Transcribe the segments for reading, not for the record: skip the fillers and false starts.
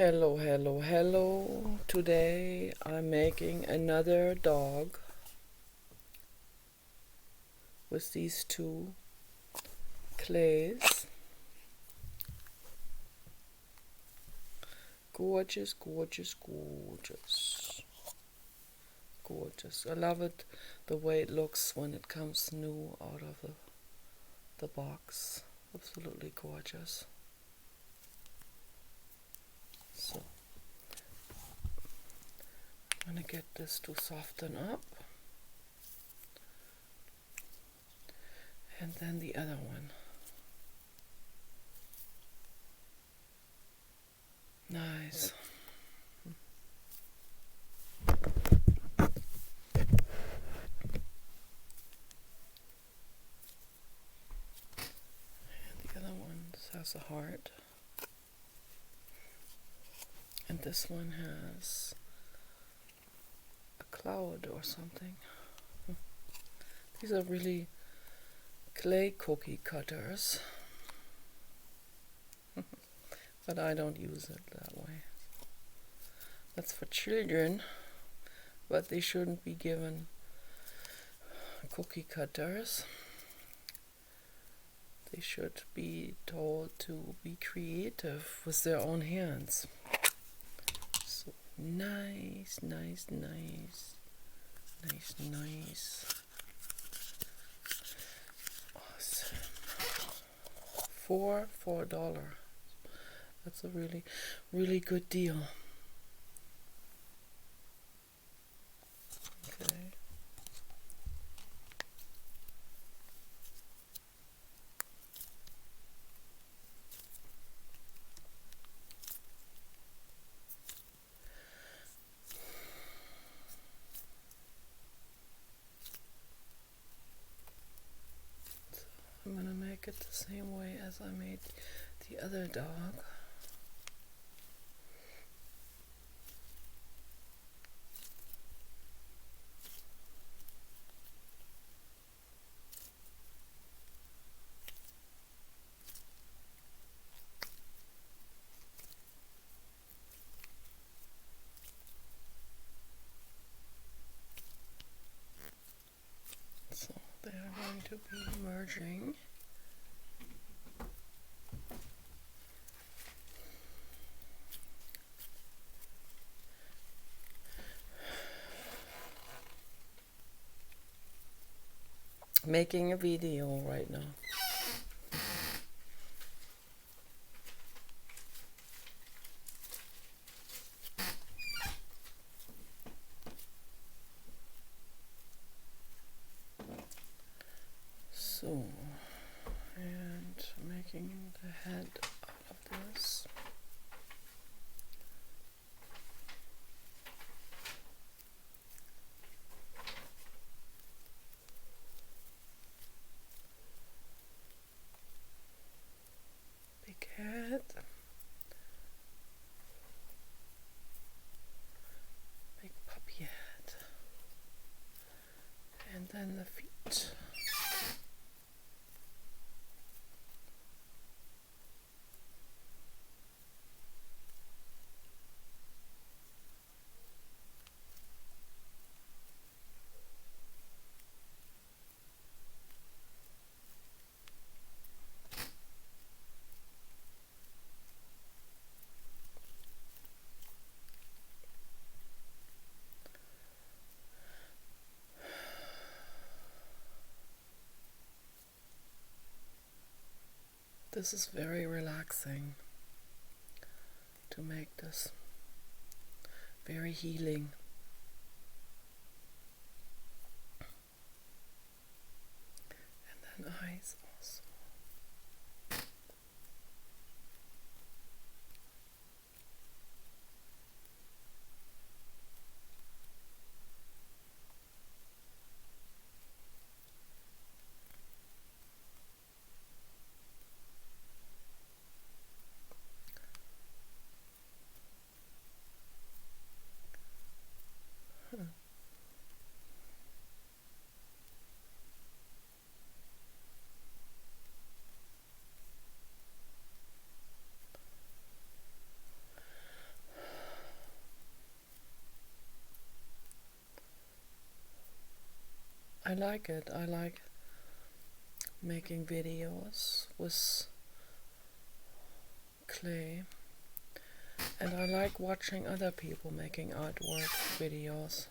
Hello, hello, hello. Today I'm making another dog with these two clays. Gorgeous, gorgeous, gorgeous. Gorgeous. I love it the way it looks when it comes new out of the box. Absolutely gorgeous. So I'm gonna get this to soften up. And then the other one. Nice. The other one has a heart. And this one has a cloud or something. These are really clay cookie cutters. But I don't use it that way. That's for children, but they shouldn't be given cookie cutters. They should be told to be creative with their own hands. So nice, nice, nice, nice, nice. Awesome. $4. That's a really, really good deal. Okay. I'm gonna make it the same way as I made the other dog. So they are going to be merging. Making a video right now. So, and making the head out of this. Big head. Big puppy head. And then the feet. This is very relaxing to make this. Very healing. And then eyes also. I like it. I like making videos with clay, and I like watching other people making artwork videos.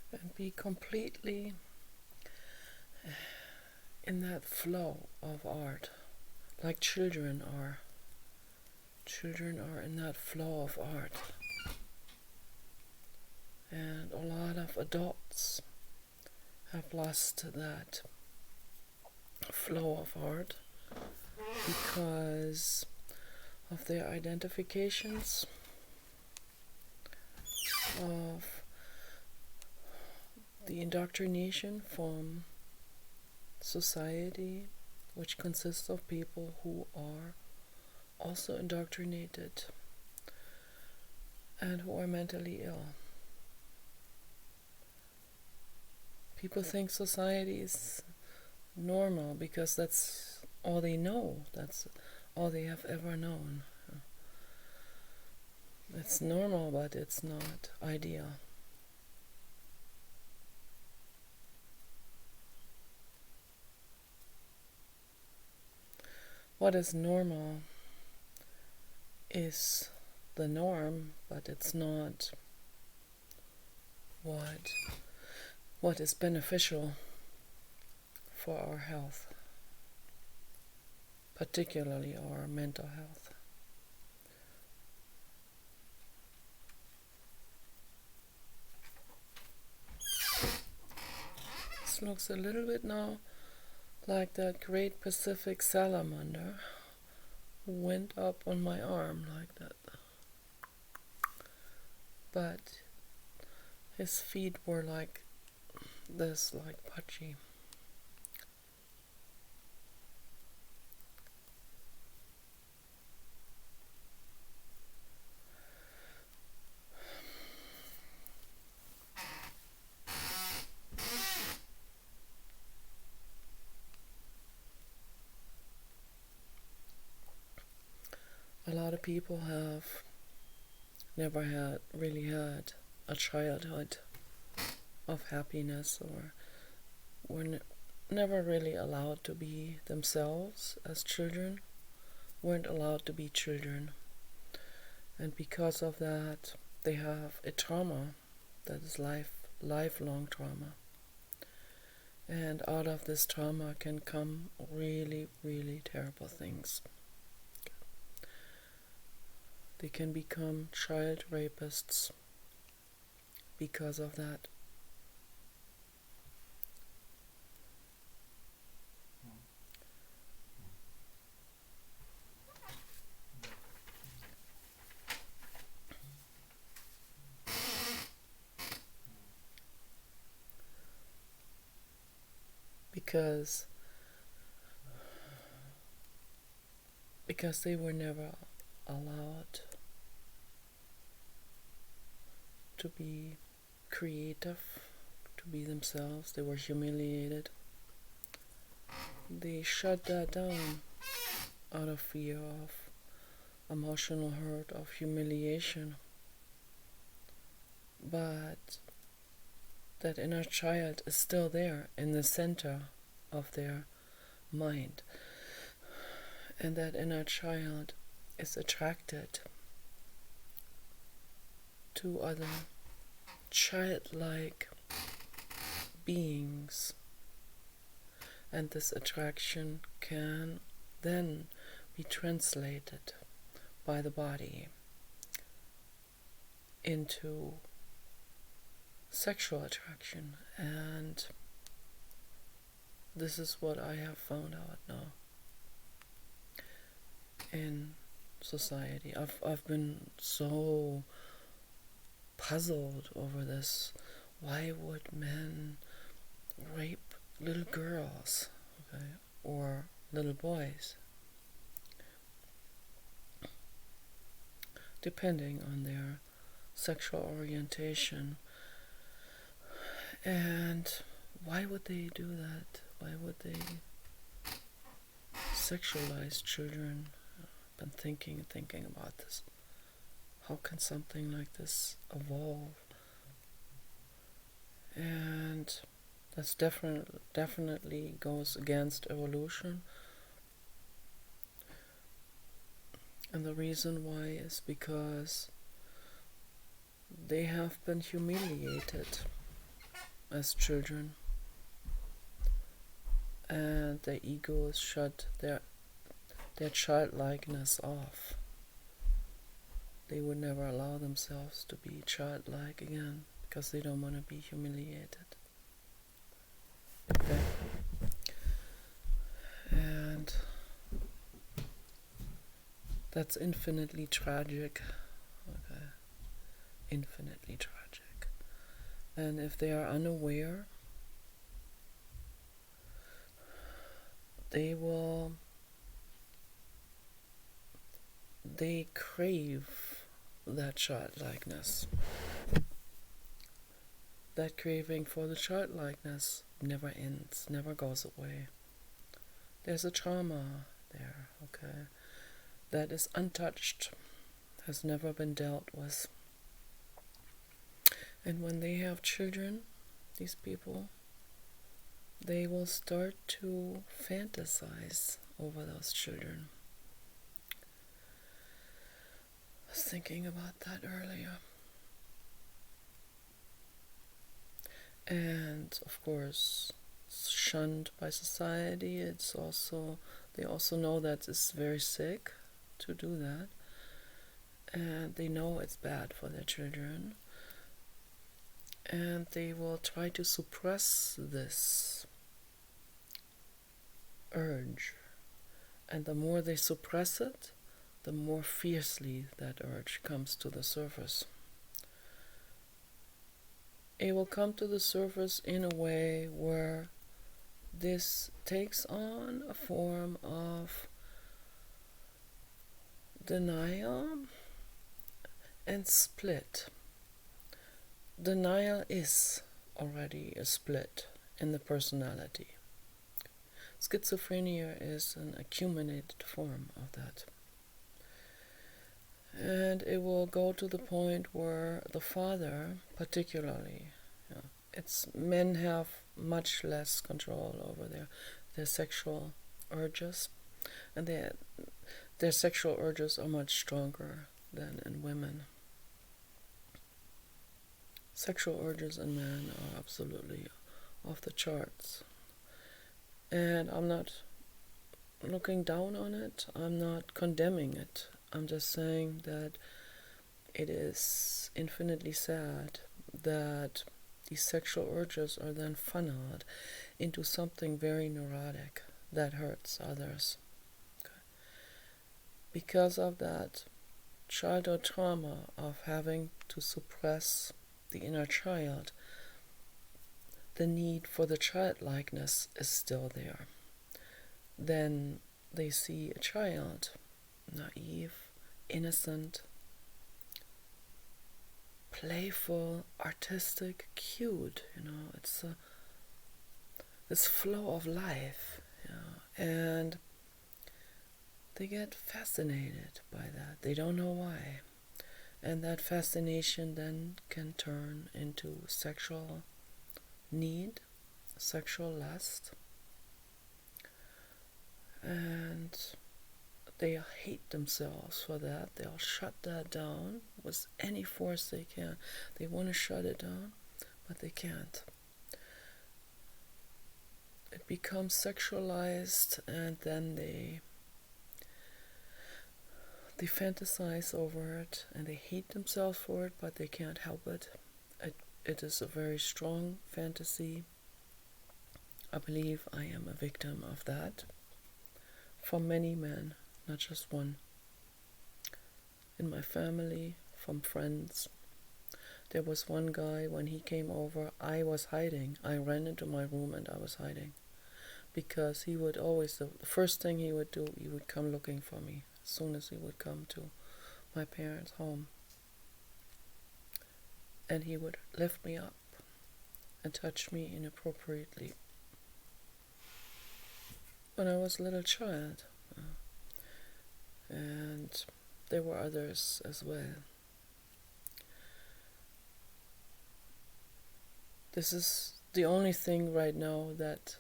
And be completely in that flow of art, like children are. Children are in that flow of art. And a lot of adults have lost that flow of art because of their identifications, of the indoctrination from society, which consists of people who are also indoctrinated and who are mentally ill. People think society is normal because that's all they know, that's all they have ever known. It's normal, but it's not ideal. What is normal is the norm, but it's not what is beneficial for our health, particularly our mental health. This looks a little bit now like that great Pacific salamander who went up on my arm like that. But his feet were like this, like pudgy. A lot of people have never really had a childhood of happiness, or were never really allowed to be themselves as children, weren't allowed to be children. And because of that, they have a trauma that is lifelong trauma. And out of this trauma can come really, really terrible things. They can become child rapists because of that. Because they were never allowed to be creative, to be themselves. They were humiliated. They shut that down out of fear of emotional hurt, of humiliation. But that inner child is still there in the center of their mind. And that inner child is attracted to other childlike beings. And this attraction can then be translated by the body into sexual attraction. And this is what I have found out now in society. I've been so puzzled over this. Why would men rape little girls, okay, or little boys, depending on their sexual orientation? And why would they do that? Why would they sexualize children? I've been thinking about this. How can something like this evolve? And that's definitely goes against evolution. And the reason why is because they have been humiliated as children, and their egos shut their childlikeness off. They would never allow themselves to be childlike again because they don't want to be humiliated. Okay. And that's infinitely tragic. Okay. Infinitely tragic. And if they are unaware, they crave that childlikeness. That craving for the childlikeness never ends, never goes away. There's a trauma there, okay, that is untouched, has never been dealt with. And when they have children, these people, they will start to fantasize over those children. I was thinking about that earlier. And of course, it's shunned by society. They also know that it's very sick to do that. And they know it's bad for their children. And they will try to suppress this urge. And the more they suppress it, the more fiercely that urge comes to the surface. It will come to the surface in a way where this takes on a form of denial and split. Denial is already a split in the personality. Schizophrenia is an accumulated form of that. And it will go to the point where the father, particularly, men have much less control over their sexual urges, and their sexual urges are much stronger than in women. Sexual urges in men are absolutely off the charts. And I'm not looking down on it, I'm not condemning it. I'm just saying that it is infinitely sad that these sexual urges are then funneled into something very neurotic that hurts others. Okay. Because of that childhood trauma of having to suppress the inner child, the need for the childlikeness is still there. Then they see a child, naive, innocent, playful, artistic, cute, it's this flow of life, and they get fascinated by that. They don't know why. And that fascination then can turn into sexual need, sexual lust, and they hate themselves for that. They'll shut that down with any force they can. They want to shut it down, but they can't. It becomes sexualized, and then they fantasize over it, and they hate themselves for it, but they can't help it. It is a very strong fantasy. I believe I am a victim of that. From many men, not just one. In my family, from friends. There was one guy, when he came over, I was hiding. I ran into my room and I was hiding. Because he would always, the first thing he would do, he would come looking for me as soon as he would come to my parents' home. And he would lift me up and touched me inappropriately when I was a little child. And there were others as well. This is the only thing right now that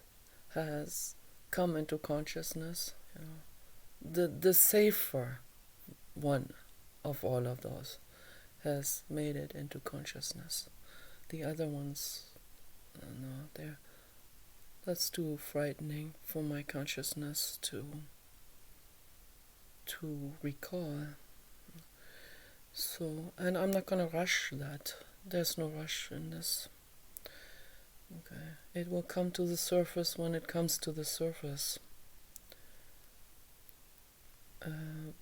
has come into consciousness. The safer one of all of those has made it into consciousness. The other ones, no, that's too frightening for my consciousness to recall. So, and I'm not gonna rush that. There's no rush in this. Okay, it will come to the surface when it comes to the surface.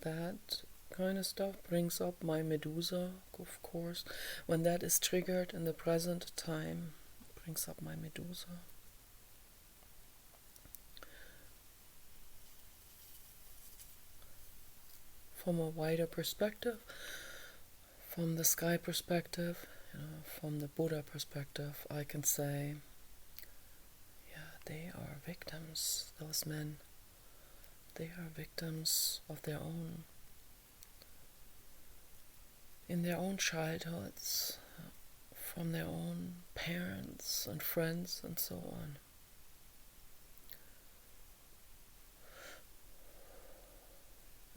That kind of stuff brings up my Medusa, of course. When that is triggered in the present time, it brings up my Medusa. From a wider perspective, from the sky perspective, from the Buddha perspective, I can say, yeah, they are victims, those men. They are victims of their own, in their own childhoods, from their own parents and friends and so on.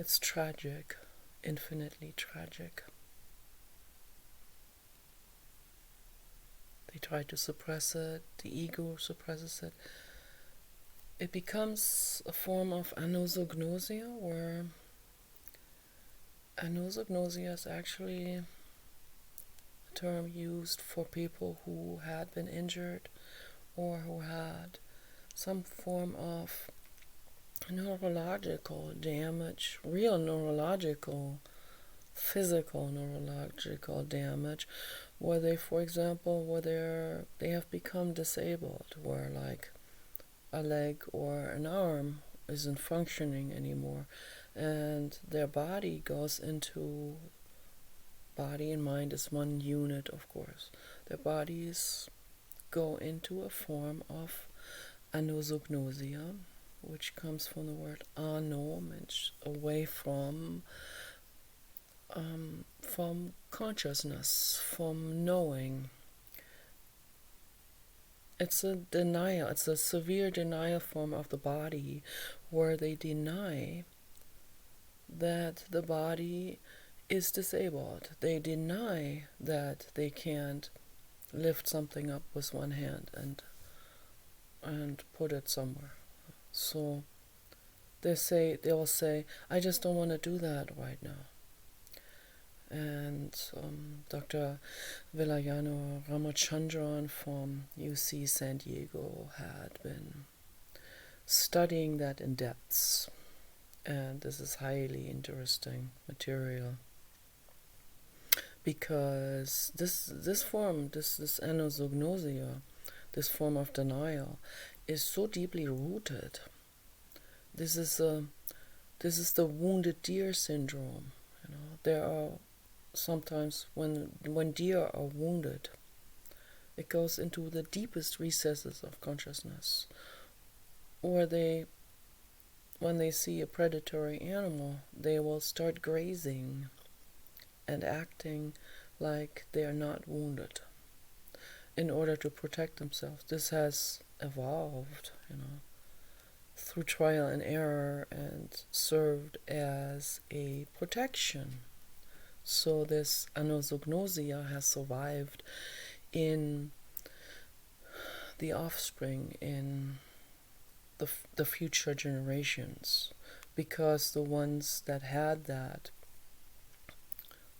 It's tragic, infinitely tragic. They try to suppress it, the ego suppresses it. It becomes a form of anosognosia, where anosognosia is actually a term used for people who had been injured or who had some form of neurological damage, real neurological, physical neurological damage, where they, for example, where they have become disabled, where like a leg or an arm isn't functioning anymore, and their body goes into, body and mind is one unit, of course. Their bodies go into a form of anosognosia, which comes from the word ano, means away from consciousness, from knowing. It's a denial, it's a severe denial form of the body, where they deny that the body is disabled. They deny that they can't lift something up with one hand and put it somewhere. So they will say, I just don't want to do that right now. And Dr. Vilayano Ramachandran from UC San Diego had been studying that in depths, and this is highly interesting material, because this anosognosia, this form of denial, is so deeply rooted. This is the wounded deer syndrome. There are sometimes when deer are wounded, it goes into the deepest recesses of consciousness, or when they see a predatory animal, they will start grazing and acting like they are not wounded in order to protect themselves. This has evolved, through trial and error, and served as a protection. So this anosognosia has survived in the offspring, in the future generations, because the ones that had that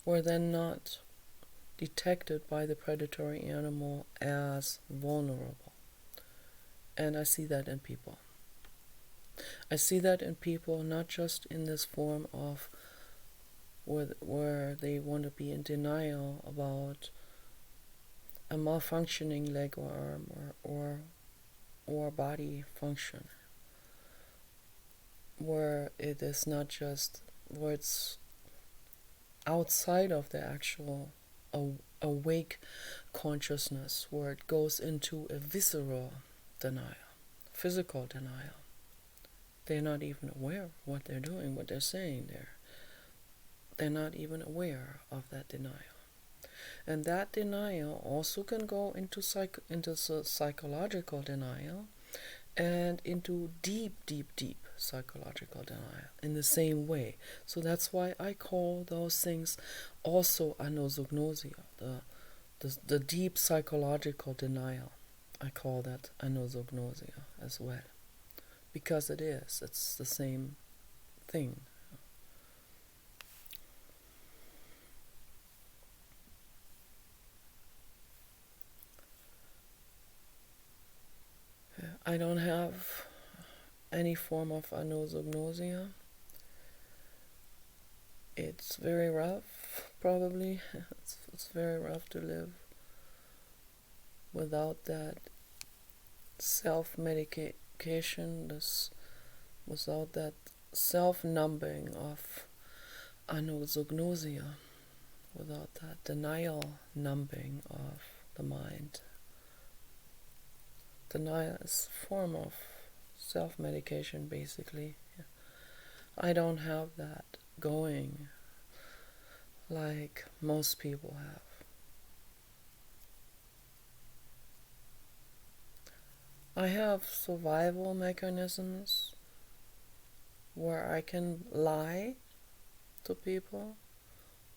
were then not detected by the predatory animal as vulnerable. And I see that in people. I see that in people, not just in this form of where they want to be in denial about a malfunctioning leg or arm or body function, where it is not just, where it's outside of the actual awake consciousness where it goes into a visceral denial, physical denial. They're not even aware of what they're doing, what they're saying there. They're not even aware of that denial. And that denial also can go into psychological denial and into deep, deep, deep psychological denial in the same way. So that's why I call those things also anosognosia, the deep psychological denial. I call that anosognosia as well. Because it's the same thing. I don't have any form of anosognosia. It's very rough, probably. It's very rough to live without that self-medication, without that self-numbing of anosognosia, without that denial numbing of the mind. Denial is a form of self-medication, basically. I don't have that going like most people have. I have survival mechanisms where I can lie to people,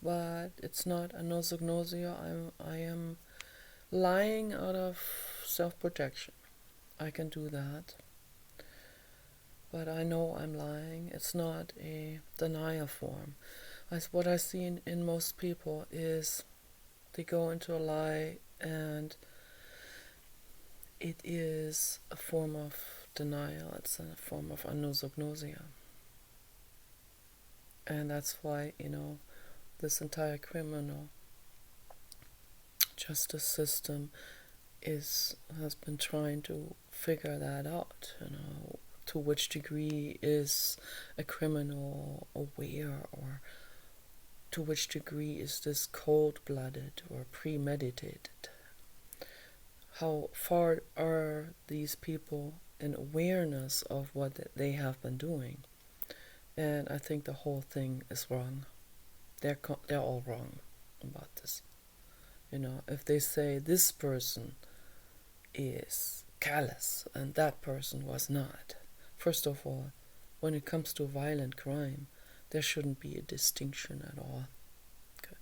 but it's not anosognosia. I am lying out of self-protection. I can do that, but I know I'm lying. It's not a denial form. What I see in most people is they go into a lie, and it is a form of denial. It's a form of anosognosia. And that's why, this entire criminal justice system has been trying to figure that out, to which degree is a criminal aware, or to which degree is this cold-blooded or premeditated. How far are these people in awareness of what they have been doing? And I think the whole thing is wrong. They're all wrong about this. If they say this person is callous and that person was not, first of all, when it comes to violent crime, there shouldn't be a distinction at all. Okay.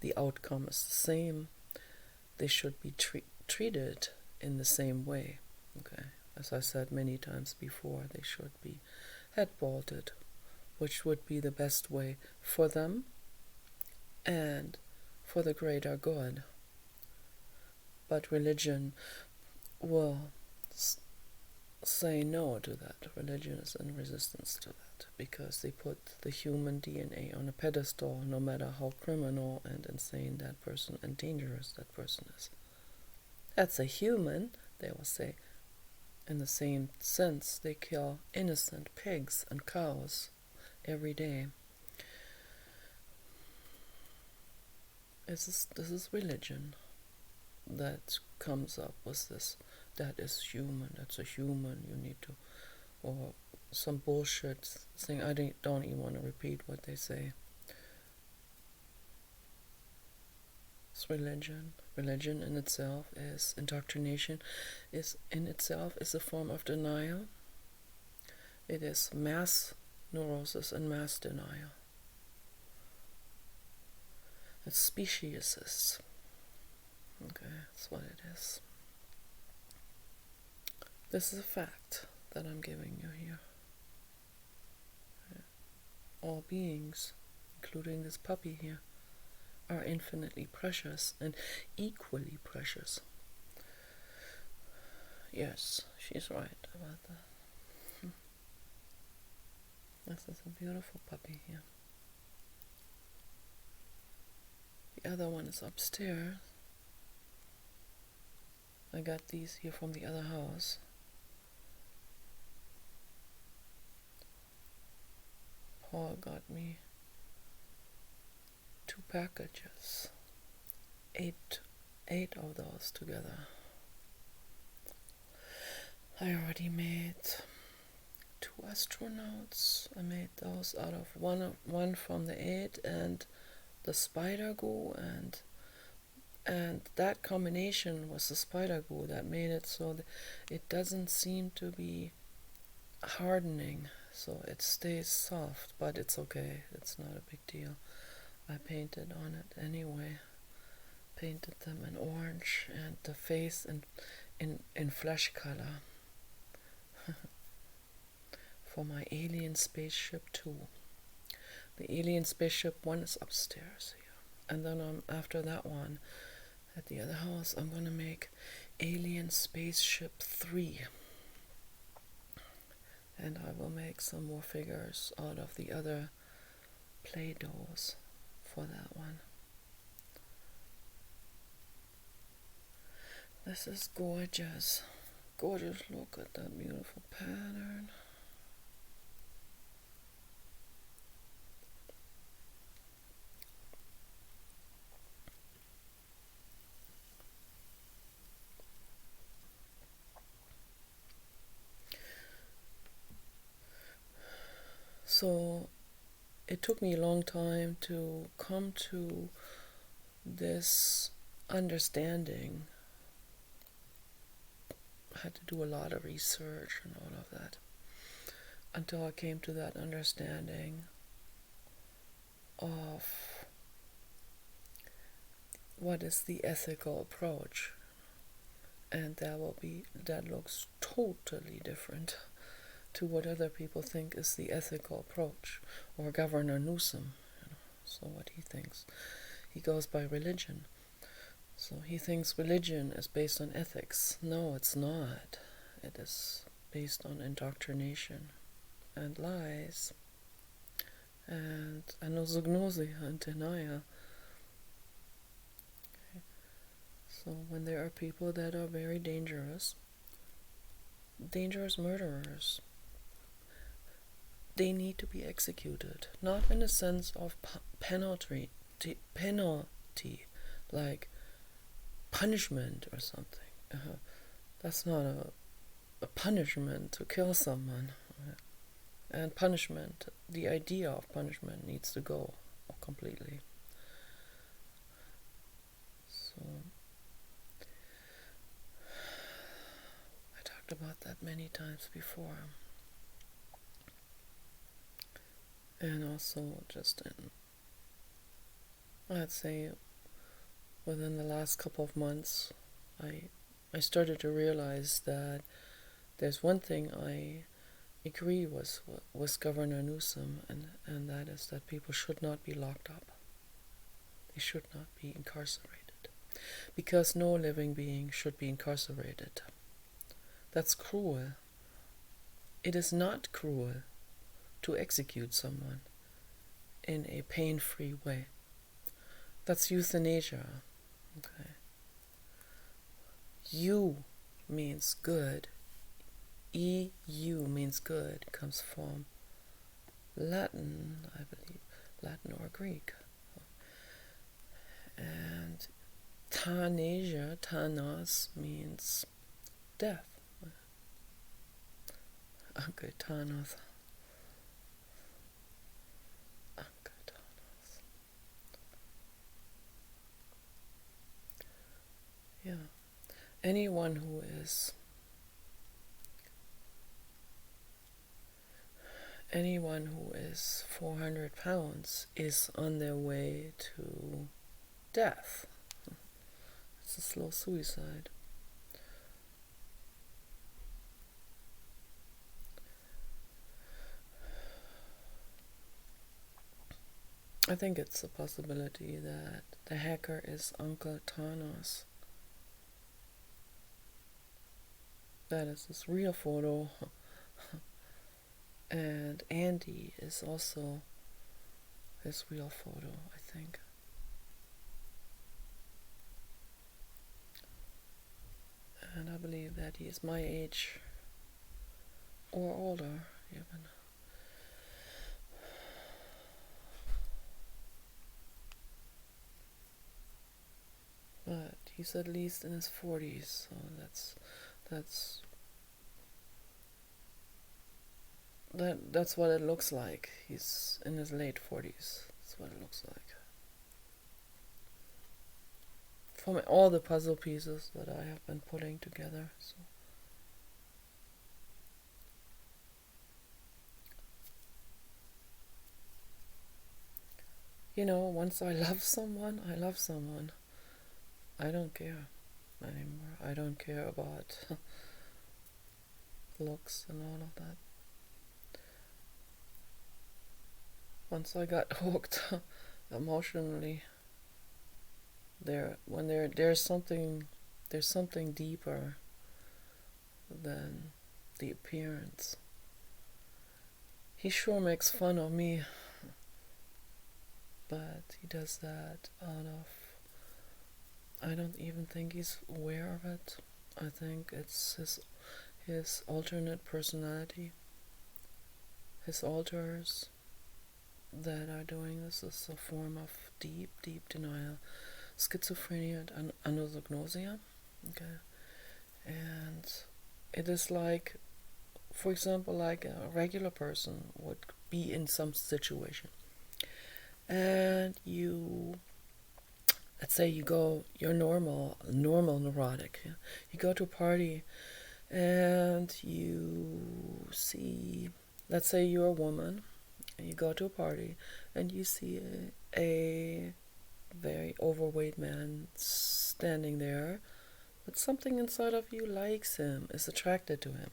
The outcome is the same. They should be treated in the same way. Okay. As I said many times before, they should be head-bolted, which would be the best way for them and for the greater good. But religion will say no to that. Religion is in resistance to that, because they put the human DNA on a pedestal, no matter how criminal and insane that person and dangerous that person is. That's a human, they will say. In the same sense, they kill innocent pigs and cows every day. This is religion that comes up with this. That is human. That's a human. You need to, or some bullshit thing. I don't even want to repeat what they say. It's religion. Religion in itself is indoctrination. Is in itself is a form of denial. It is mass neurosis and mass denial. It's speciesist. Okay, that's what it is. This is a fact that I'm giving you here. All beings, including this puppy here, are infinitely precious and equally precious. Yes, she's right about that. This is a beautiful puppy here. The other one is upstairs. I got these here from the other house. Paul got me 2 packages eight of those together. I already made 2 astronauts. I made those out of one from the 8 and the spider goo, and that combination was the spider goo that made it so that it doesn't seem to be hardening, so it stays soft, but it's okay, it's not a big deal. I painted on it anyway. Painted them in orange and the face in flesh color for my alien spaceship 2. The alien spaceship 1 is upstairs here. And then after that one, at the other house, I'm gonna make alien spaceship 3. And I will make some more figures out of the other Play-Dohs for that one. This is gorgeous. Gorgeous, look at that beautiful pattern. So it took me a long time to come to this understanding. I had to do a lot of research and all of that until I came to that understanding of what is the ethical approach. And that looks totally different to what other people think is the ethical approach, or Governor Newsom, so what he thinks. He goes by religion. So he thinks religion is based on ethics. No, it's not. It is based on indoctrination and lies and anosognosia and denial. Okay. So when there are people that are very dangerous murderers, they need to be executed, not in a sense of penalty, like punishment or something. That's not a punishment to kill someone. And punishment, the idea of punishment needs to go completely. So I talked about that many times before. And also just I'd say within the last couple of months, I started to realize that there's one thing I agree with Governor Newsom, and that is that people should not be locked up. They should not be incarcerated. Because no living being should be incarcerated. That's cruel. It is not cruel to execute someone in a pain-free way. That's euthanasia. Okay. Eu means good. EU means good. It comes from Latin, I believe, Latin or Greek. And Thanasia, Thanos, means death. Okay, Thanos. Yeah. Anyone who is 400 pounds is on their way to death. It's a slow suicide. I think it's a possibility that the hacker is Uncle Thanos. That is his real photo. And Andy is also his real photo, I think. And I believe that he is my age or older even. He's at least in his 40s, so that's that's what it looks like. He's in his late 40s. That's what it looks like. From all the puzzle pieces that I have been putting together. So. You know, once I love someone, I love someone. I don't care anymore. I don't care about looks and all of that. Once I got hooked emotionally, there's something deeper than the appearance. He sure makes fun of me, but he does that out of, I don't even think he's aware of it. I think it's his alternate personality, his alters that are doing this. Is a form of deep denial, schizophrenia and anosognosia. Okay, and it is like, for example, like a regular person would be in some situation, and let's say you're normal neurotic. Yeah? You go to a party, and you see, let's say you're a woman, and you go to a party, and you see a very overweight man standing there, but something inside of you likes him, is attracted to him.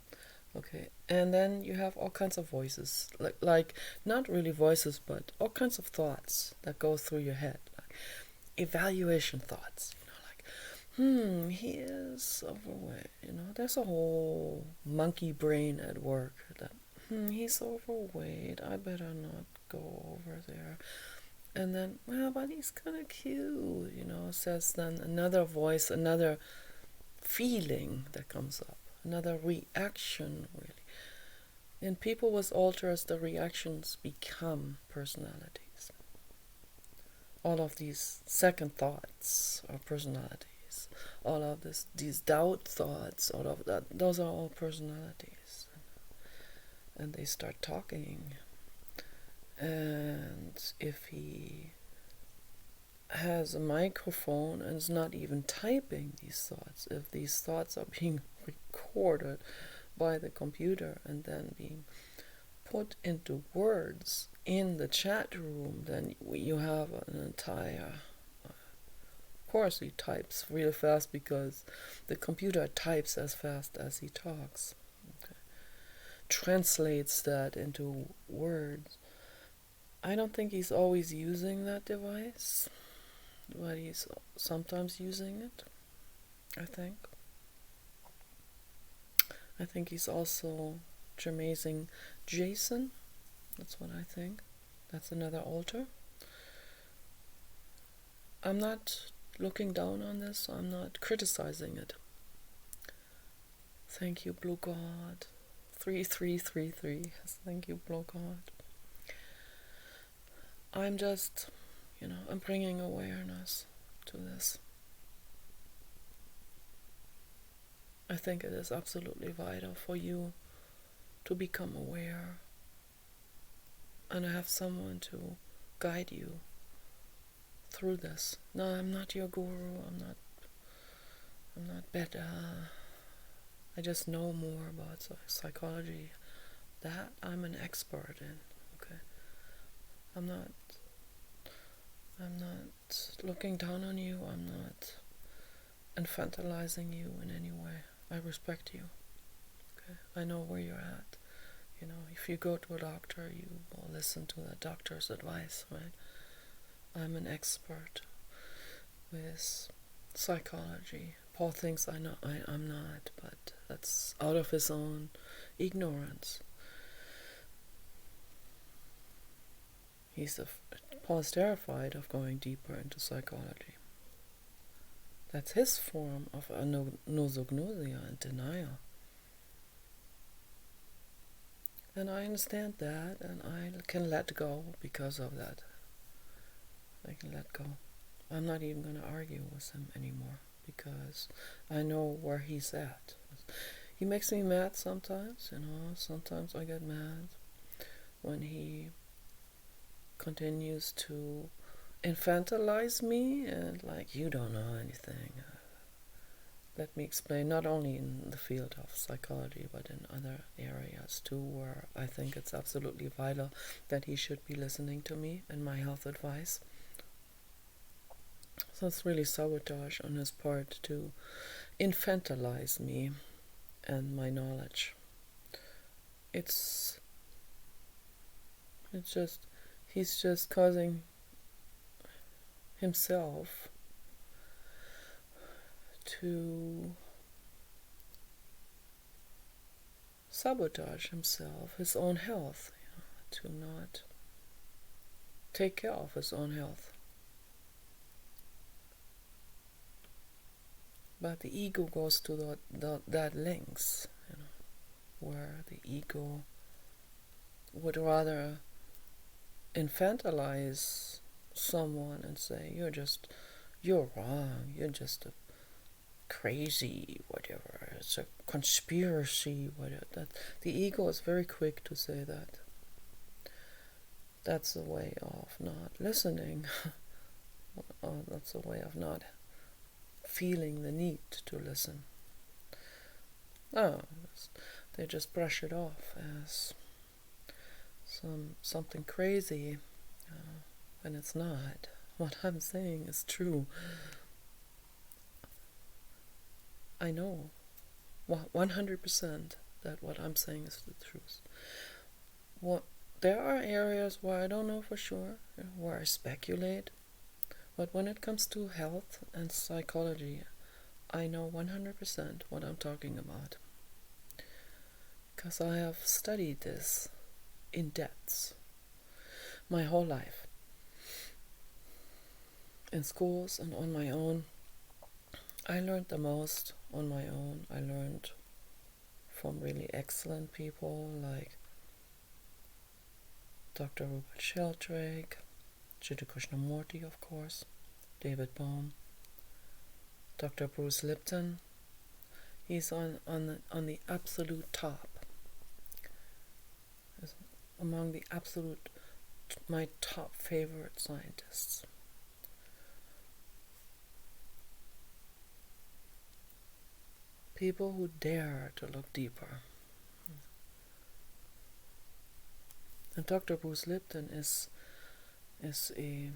Okay, and then you have all kinds of voices, like not really voices, but all kinds of thoughts that go through your head, like evaluation thoughts. He is overweight. There's a whole monkey brain at work that, he's overweight. I better not go over there. And then, well, but he's kind of cute, says then another voice, another feeling that comes up, another reaction, really. In people with alters, the reactions become personalities. All of these second thoughts are personalities. All of these doubt thoughts, all of that, those are all personalities. And they start talking. And if he has a microphone and is not even typing these thoughts, if these thoughts are being recorded by the computer and then being put into words in the chat room, then you have an entire... Of course he types real fast because the computer types as fast as he talks. Okay. Translates that into words. I don't think he's always using that device, but he's sometimes using it, I think. I think he's also Jermazing Jason. That's what I think. That's another altar. I'm not looking down on this. I'm not criticizing it. Thank you, Blue God. 3333. Thank you, Blue God. I'm just, I'm bringing awareness to this. I think it is absolutely vital for you to become aware and have someone to guide you through this. No, I'm not your guru. I'm not better. I just know more about psychology. That I'm an expert in. Okay. I'm not looking down on you. I'm not infantilizing you in any way. I respect you. Okay. I know where you're at. If you go to a doctor, you will listen to the doctor's advice, right? I'm an expert with psychology. Paul thinks I'm not, but that's out of his own ignorance. Paul's terrified of going deeper into psychology. That's his form of anosognosia and denial. And I understand that, and I can let go because of that. I can let go. I'm not even going to argue with him anymore because I know where he's at. He makes me mad sometimes, sometimes I get mad when he continues to infantilize me and like, you don't know anything. Let me explain, not only in the field of psychology, but in other areas too, where I think it's absolutely vital that he should be listening to me and my health advice. So it's really sabotage on his part to infantilize me and my knowledge. It's just, he's just causing himself to sabotage himself, his own health, to not take care of his own health. But the ego goes to that lengths, where the ego would rather infantilize someone and say, you're wrong, you're just a crazy, whatever, it's a conspiracy, whatever. That the ego is very quick to say that. That's a way of not listening. That's a way of not feeling the need to listen. They just brush it off as something crazy, when it's not. What I'm saying is true. I know 100% that what I'm saying is the truth. There are areas where I don't know for sure, where I speculate, but when it comes to health and psychology, I know 100% what I'm talking about, because I have studied this in depth my whole life, in schools and on my own. I learned the most on my own. I learned from really excellent people like Dr. Rupert Sheldrake, Jiddu Krishnamurti, of course, David Bohm, Dr. Bruce Lipton. He's on the absolute top. He's among the absolute, my top favorite scientists. People who dare to look deeper. And Dr. Bruce Lipton is a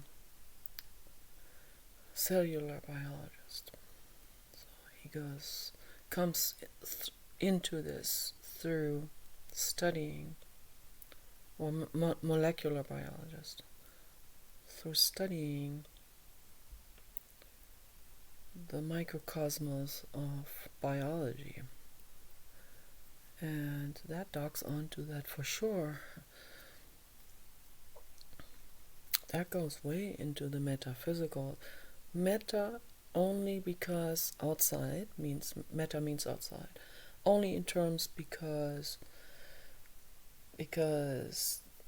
cellular biologist. So he comes into this through studying, or molecular biologist, through studying the microcosmos of biology. And that docks onto that for sure. That goes way into the metaphysical. Meta only because outside means, meta means outside. Only in terms because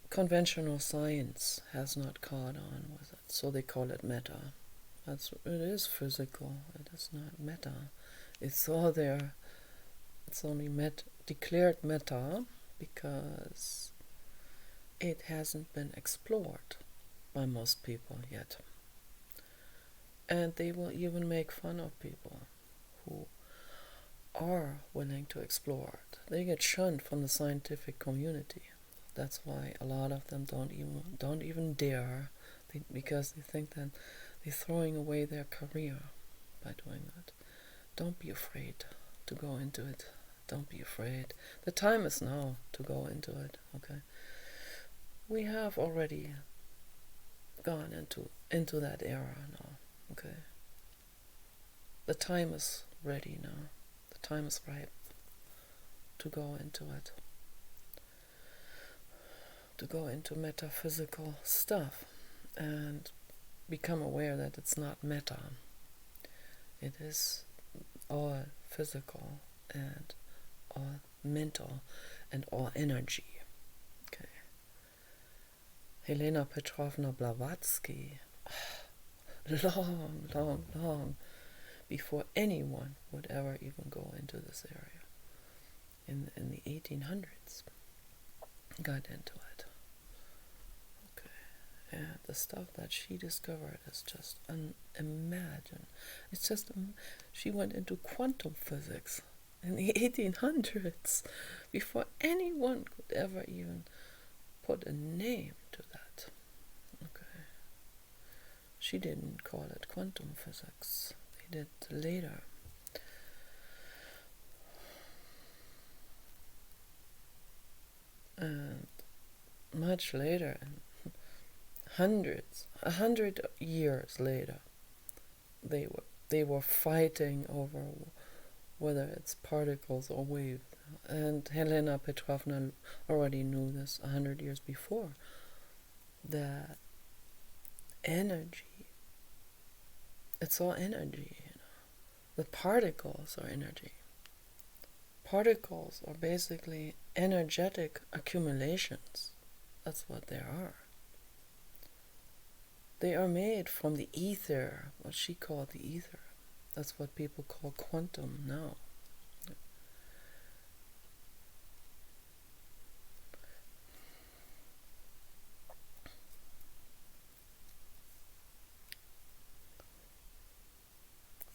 conventional science has not caught on with it. So they call it meta. It is physical. It is not meta. It's all there. It's only declared meta because it hasn't been explored by most people yet. And they will even make fun of people who are willing to explore it. They get shunned from the scientific community. That's why a lot of them don't even dare, because they think that they're throwing away their career by doing that. Don't be afraid to go into it. Don't be afraid. The time is now to go into it, okay? We have already gone into that era now, okay? The time is ready now. The time is ripe to go into it. To go into metaphysical stuff and become aware that it's not meta. It is all physical and all mental and all energy. Okay. Helena Petrovna Blavatsky, long before anyone would ever even go into this area. In the 1800s, got into it. Okay, and the stuff that she discovered is just unimagined. It's just, she went into quantum physics in the 1800s before anyone could ever even put a name to that. Okay, she didn't call it quantum physics. They did later. And much later, 100 years later, they were fighting over whether it's particles or waves. And Helena Petrovna already knew this 100 years before, that energy, it's all energy. The particles are energy. Particles are basically energetic accumulations. That's what they are. They are made from the ether, what she called the ether. That's what people call quantum now.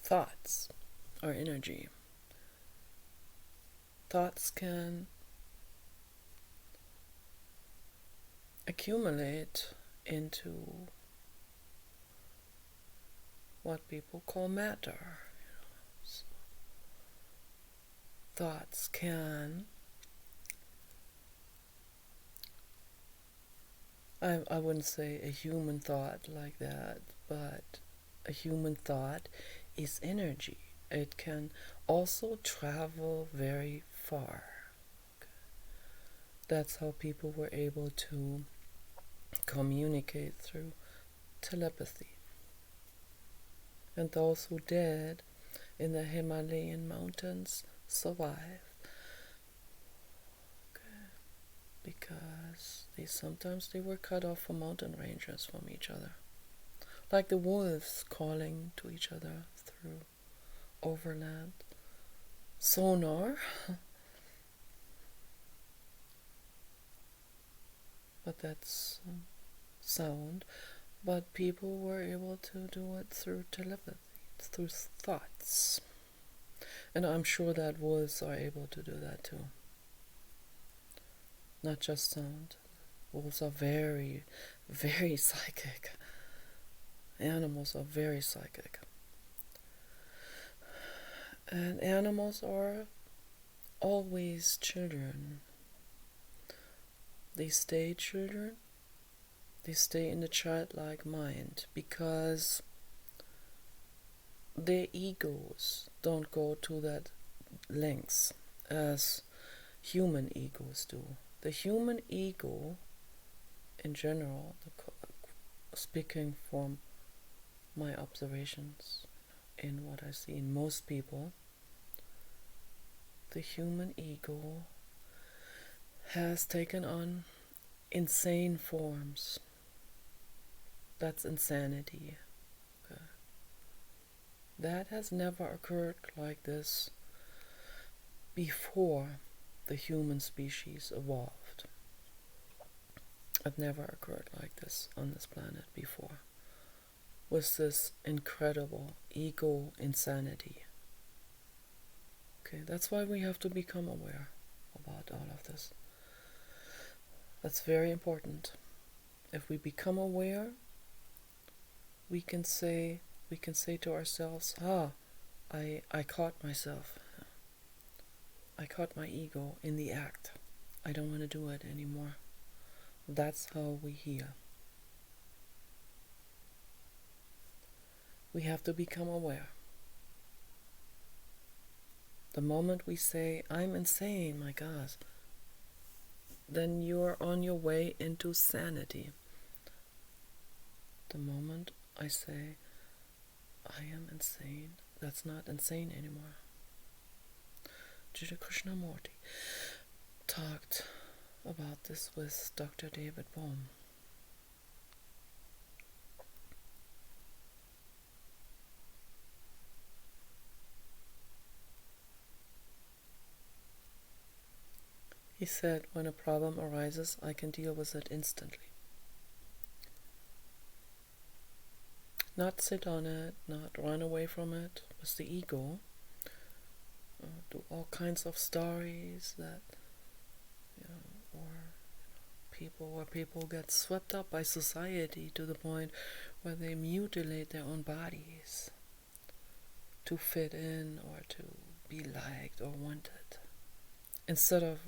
Thoughts are energy. Thoughts can accumulate into what people call matter. So thoughts can, I wouldn't say a human thought like that, but a human thought is energy. It can also travel very far. Okay. That's how people were able to communicate through telepathy. And those who did in the Himalayan mountains survived. Okay. Because sometimes they were cut off from mountain ranges from each other. Like the wolves calling to each other through overland sonar. But that's sound. But people were able to do it through telepathy, through thoughts. And I'm sure that wolves are able to do that too. Not just sound. Wolves are very, very psychic. Animals are very psychic. And animals are always children. They stay children. They stay in the childlike mind because their egos don't go to that lengths as human egos do. The human ego, in general, speaking from my observations in what I see in most people, the human ego has taken on insane forms. That's insanity. Okay. That has never occurred like this before the human species evolved. It never occurred like this on this planet before. Was this incredible ego insanity. Okay, that's why we have to become aware about all of this. That's very important. If we become aware, we can say to ourselves, I caught myself. I caught my ego in the act. I don't want to do it anymore. That's how we heal. We have to become aware. The moment we say, I'm insane, my God, then you're on your way into sanity. The moment I say, I am insane, that's not insane anymore. Jiddu Krishnamurti talked about this with Dr. David Bohm. He said, when a problem arises, I can deal with it instantly. Not sit on it, not run away from it with the ego. Do all kinds of stories that, or people get swept up by society to the point where they mutilate their own bodies to fit in or to be liked or wanted. Instead of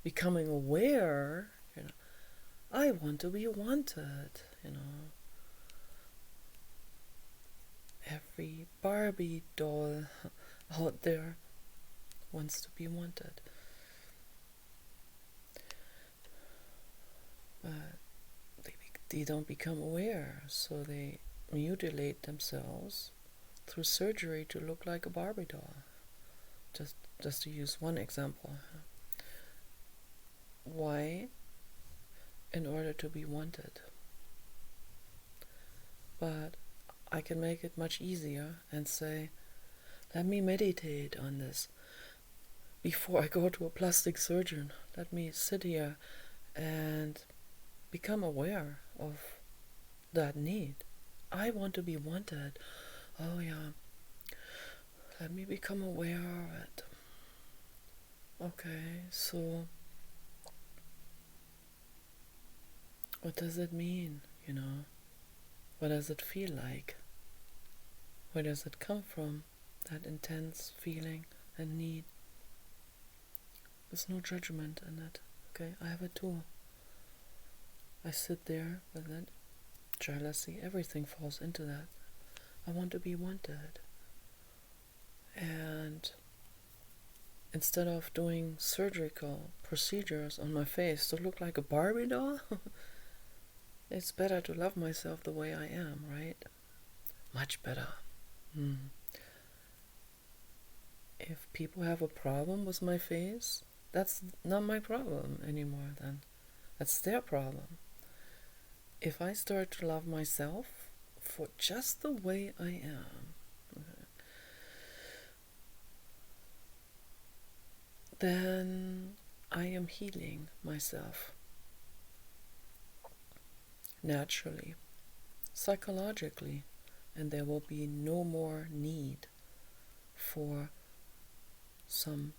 becoming aware, I want to be wanted, Every Barbie doll out there wants to be wanted. But they don't become aware, so they mutilate themselves through surgery to look like a Barbie doll. Just to use one example. Why? In order to be wanted. But I can make it much easier and say, let me meditate on this. Before I go to a plastic surgeon, let me sit here and become aware of that need. I want to be wanted. Oh yeah. Let me become aware of it. Okay, so what does it mean, What does it feel like? Where does it come from, that intense feeling and need? There's no judgment in it, okay? I have a tool. I sit there with it. Jealousy, everything falls into that. I want to be wanted. And instead of doing surgical procedures on my face to look like a Barbie doll, it's better to love myself the way I am, right? Much better. If people have a problem with my face, that's not my problem anymore then. That's their problem. If I start to love myself for just the way I am, then I am healing myself naturally, psychologically, and there will be no more need for some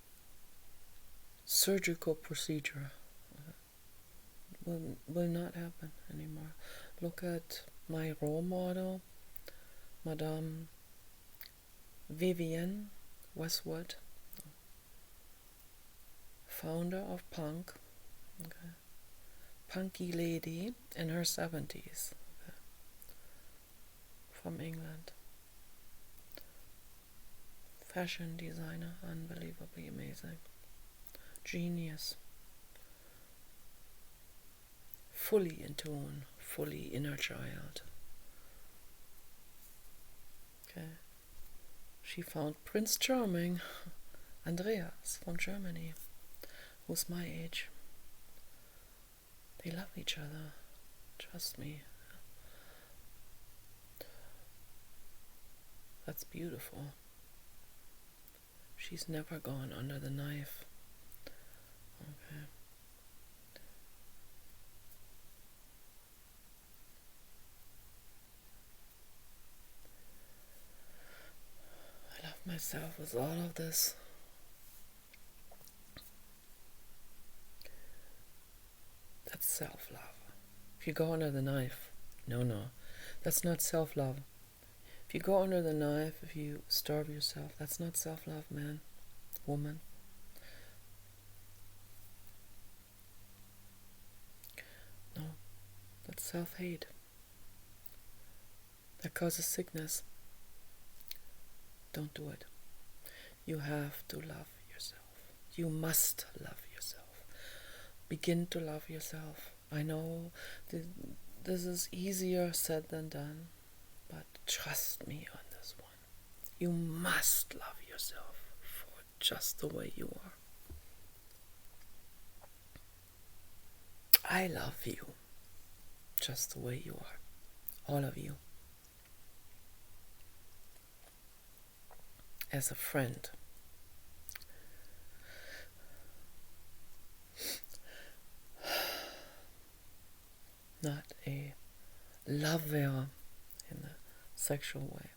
surgical procedure. Will not happen anymore. Look at my role model, Madame Vivienne Westwood, founder of punk, punky lady in her 70s, from England. Fashion designer, unbelievably amazing. Genius. Fully in tune, fully inner child. Okay. She found Prince Charming, Andreas from Germany, who's my age. They love each other. Trust me. That's beautiful. She's never gone under the knife. Okay. I love myself with all of this. That's self-love. If you go under the knife, no, that's not self-love. If you go under the knife, if you starve yourself, that's not self-love, man, woman. No, that's self-hate. That causes sickness. Don't do it. You have to love yourself. You must love yourself. Begin to love yourself. I know this is easier said than done, but trust me on this one. You must love yourself for just the way you are. I love you just the way you are. All of you. As a friend. not a lover in a sexual way.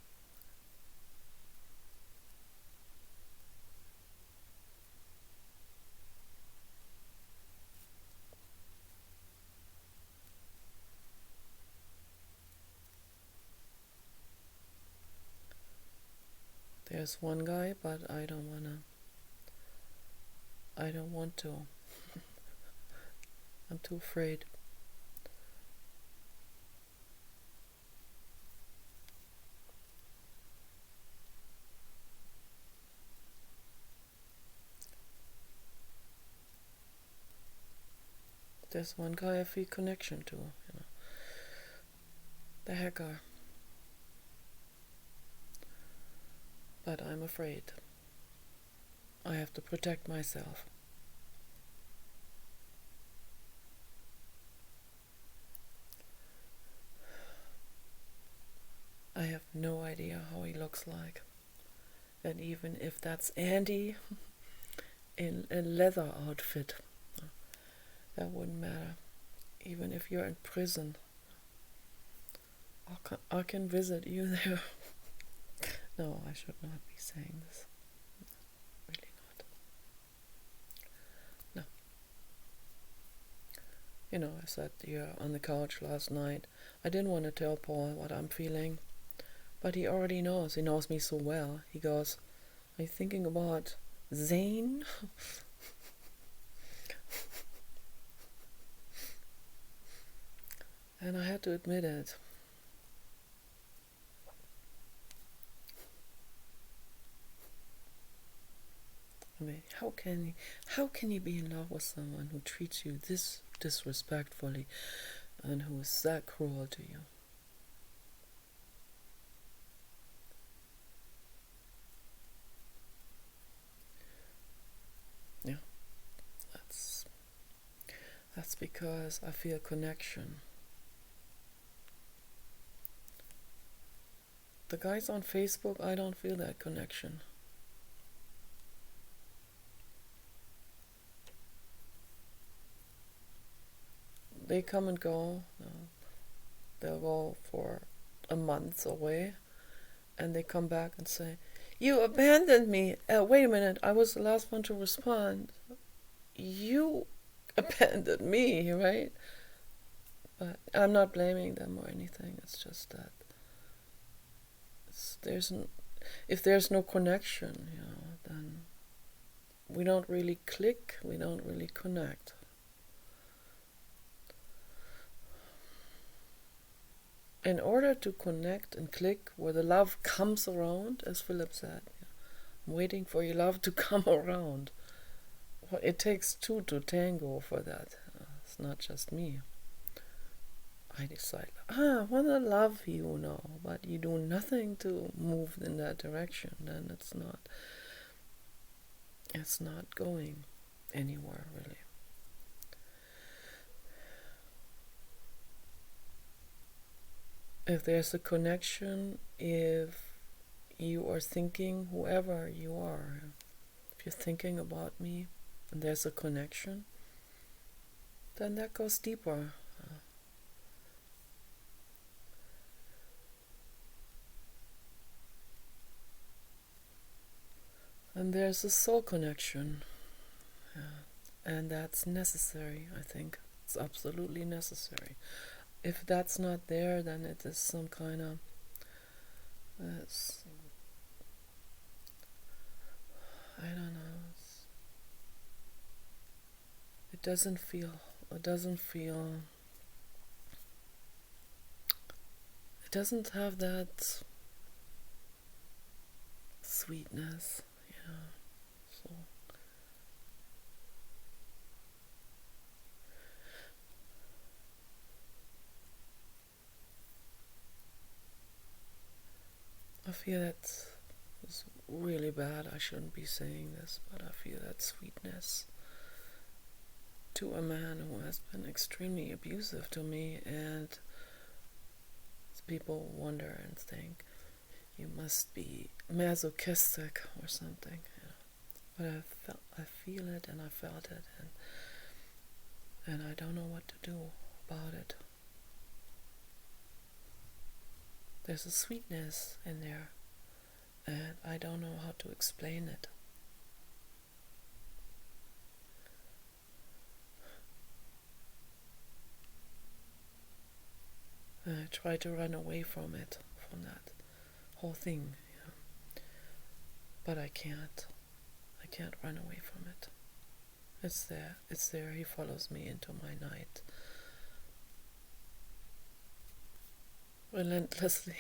There's one guy, but I don't want to. I'm too afraid. There's one guy I feel connection to, the hacker. But I'm afraid. I have to protect myself. I have no idea how he looks like. And even if that's Andy in a leather outfit, that wouldn't matter. Even if you're in prison, I can visit you there. No, I should not be saying this. Really not. No. I sat here on the couch last night. I didn't want to tell Paul what I'm feeling, but he already knows. He knows me so well. He goes, "Are you thinking about Zane?" And I had to admit it. I mean, how can you be in love with someone who treats you this disrespectfully and who is that cruel to you? Yeah, that's because I feel connection. The guys on Facebook, I don't feel that connection. They come and go. They'll go for a month away, and they come back and say, "You abandoned me. Wait a minute, I was the last one to respond. You abandoned me, right?" But I'm not blaming them or anything. It's just that if there's no connection, then we don't really click. We don't really connect. In order to connect and click where the love comes around, as Philip said, I'm waiting for your love to come around. Well, it takes two to tango for that. It's not just me. I decide, I want to love you now, but you do nothing to move in that direction, then it's not going anywhere, really. If there's a connection, if you are thinking, whoever you are, if you're thinking about me and there's a connection, then that goes deeper. And there's a soul connection. And that's necessary, I think. It's absolutely necessary. If that's not there, then it is some kind of... I don't know. It doesn't feel... It doesn't have that sweetness. So... I feel that it's really bad. I shouldn't be saying this, but I feel that sweetness to a man who has been extremely abusive to me, and people wonder and think you must be masochistic or something. But I feel it and I felt it, and I don't know what to do about it. There's a sweetness in there, and I don't know how to explain it. And I try to run away from it, from that whole thing, but I can't. I can't run away from it. It's there. It's there. He follows me into my night. Relentlessly.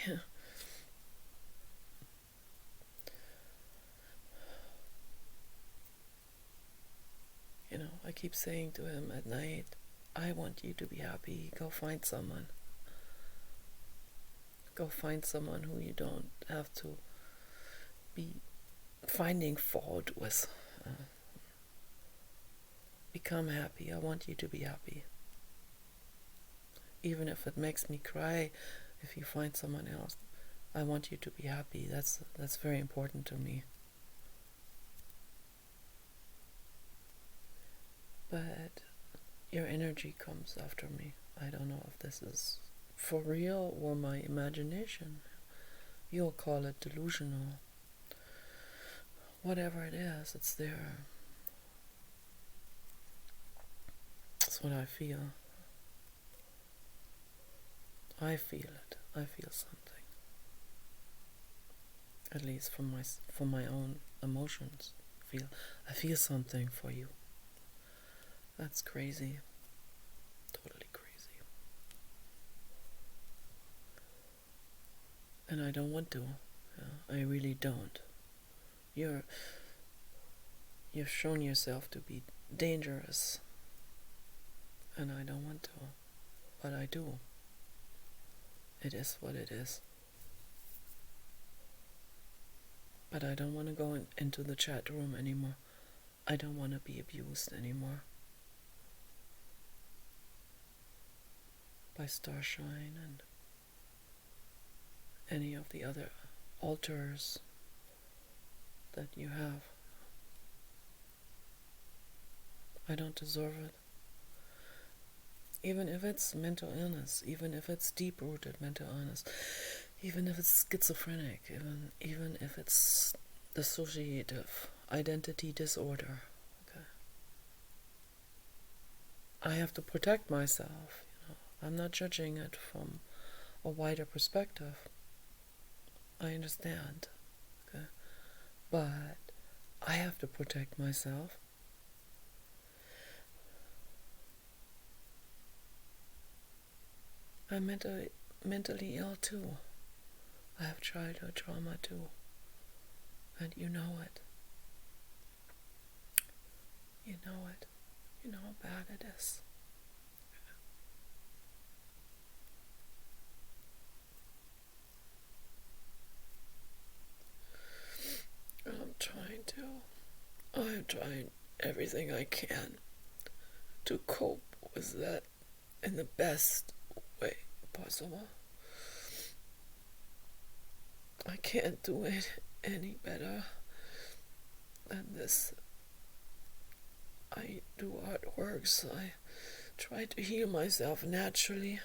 I keep saying to him at night, I want you to be happy. Go find someone. Go find someone who you don't have to be finding fault with. Become happy. I want you to be happy. Even if it makes me cry, if you find someone else, I want you to be happy. That's very important to me. But your energy comes after me. I don't know if this is for real or my imagination. You'll call it delusional. Whatever it is, it's there. That's what I feel. I feel it. I feel something. At least from my own emotions. I feel something for you. That's crazy. Totally crazy. And I don't want to. I really don't. You've shown yourself to be dangerous. And I don't want to. But I do. It is what it is. But I don't want to go into the chat room anymore. I don't want to be abused anymore. By Starshine and any of the other altars that you have. I don't deserve it. Even if it's mental illness, even if it's deep-rooted mental illness, even if it's schizophrenic, even if it's dissociative identity disorder. Okay. I have to protect myself. I'm not judging it from a wider perspective. I understand. Okay. But I have to protect myself. I'm mentally ill too. I have childhood trauma too. And you know it. You know it. You know how bad it is. I'm trying everything I can to cope with that in the best way possible. I can't do it any better than this. I do artworks. I try to heal myself naturally.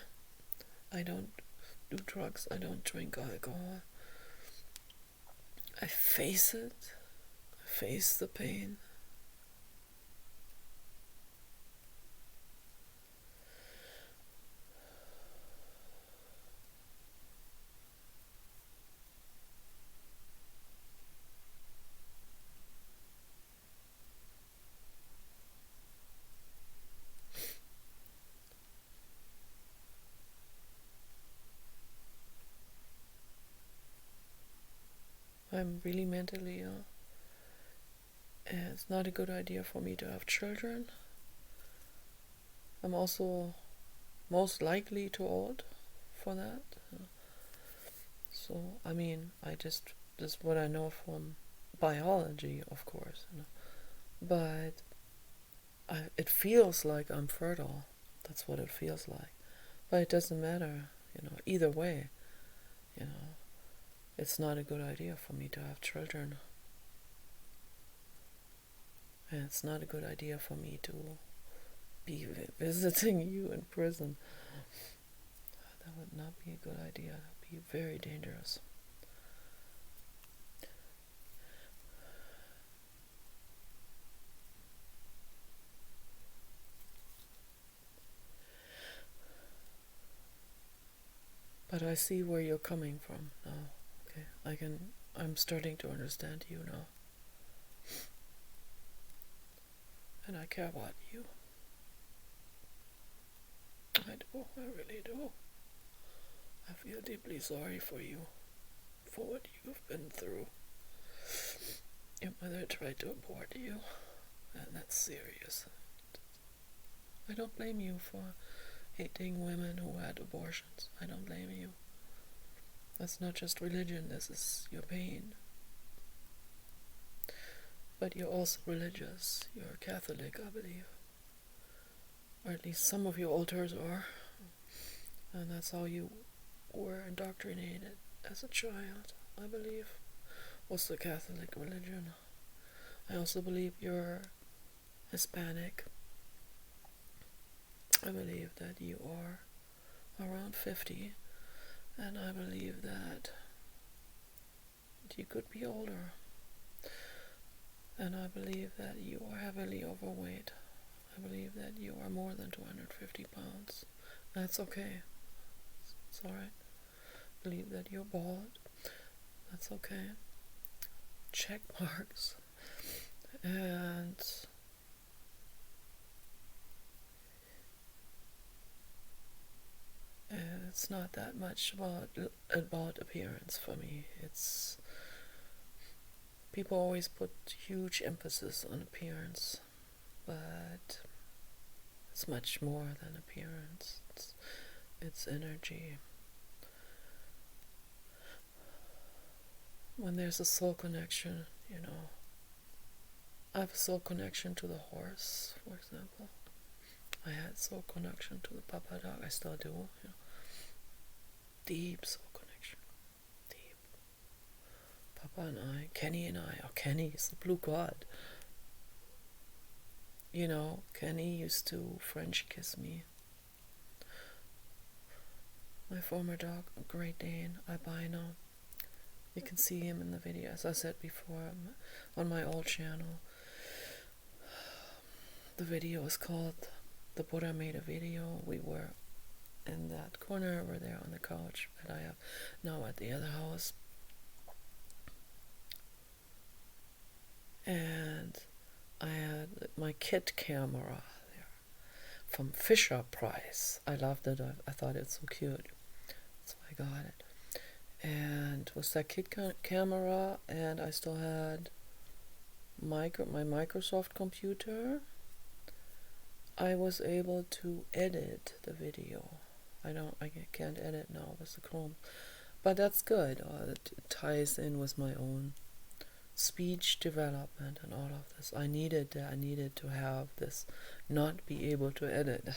I don't do drugs. I don't drink alcohol. I face it. I face the pain. I'm really mentally ill. And it's not a good idea for me to have children. I'm also most likely too old for that. So, this is what I know from biology, of course. But it feels like I'm fertile. That's what it feels like. But it doesn't matter, either way, it's not a good idea for me to have children. And it's not a good idea for me to be visiting you in prison. That would not be a good idea. That would be be very dangerous. But I see where you're coming from now. Okay, I'm starting to understand you now. And I care about you. I do, I really do. I feel deeply sorry for you, for what you've been through. Your mother tried to abort you, and that's serious. I don't blame you for hating women who had abortions. I don't blame you. That's not just religion, this is your pain. But you're also religious. You're Catholic, I believe. Or at least some of your altars are. And that's how you were indoctrinated as a child, I believe, was the Catholic religion. I also believe you're Hispanic. I believe that you are around 50, and I believe that you could be older. And I believe that you are heavily overweight. I believe that you are more than 250 pounds. That's okay. It's alright. I believe that you're bald. That's okay. Check marks. And it's not that much about appearance for me. It's people always put huge emphasis on appearance, but it's much more than appearance. It's energy. When there's a soul connection, I have a soul connection to the horse, for example. I had soul connection to the papa dog. I still do. Deep soul connection. Deep. Papa and I, Kenny and I. Oh, Kenny is the blue god. Kenny used to French kiss me. My former dog, Great Dane, albino. You can see him in the video, as I said before, on my old channel. The video is called The Buddha Made a Video. We were in that corner over there on the couch that I have now at the other house. And I had my kit camera there from Fisher Price. I loved it. I thought it was so cute. So I got it. And it was that kit camera, and I still had my Microsoft computer. I was able to edit the video. I can't edit now with the Chrome, but that's good. It ties in with my own speech development and all of this. I needed to have this, not be able to edit.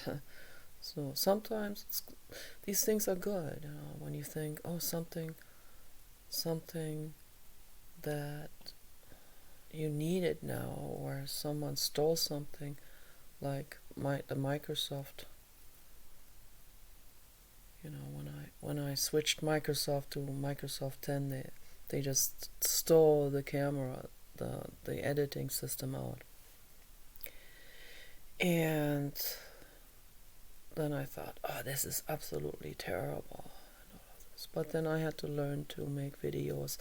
So sometimes these things are good. When you think, oh, something that you needed now, or someone stole something, like the Microsoft. When I switched Microsoft to Microsoft 10, they just stole the camera, the editing system out. And then I thought, oh, this is absolutely terrible. But then I had to learn to make videos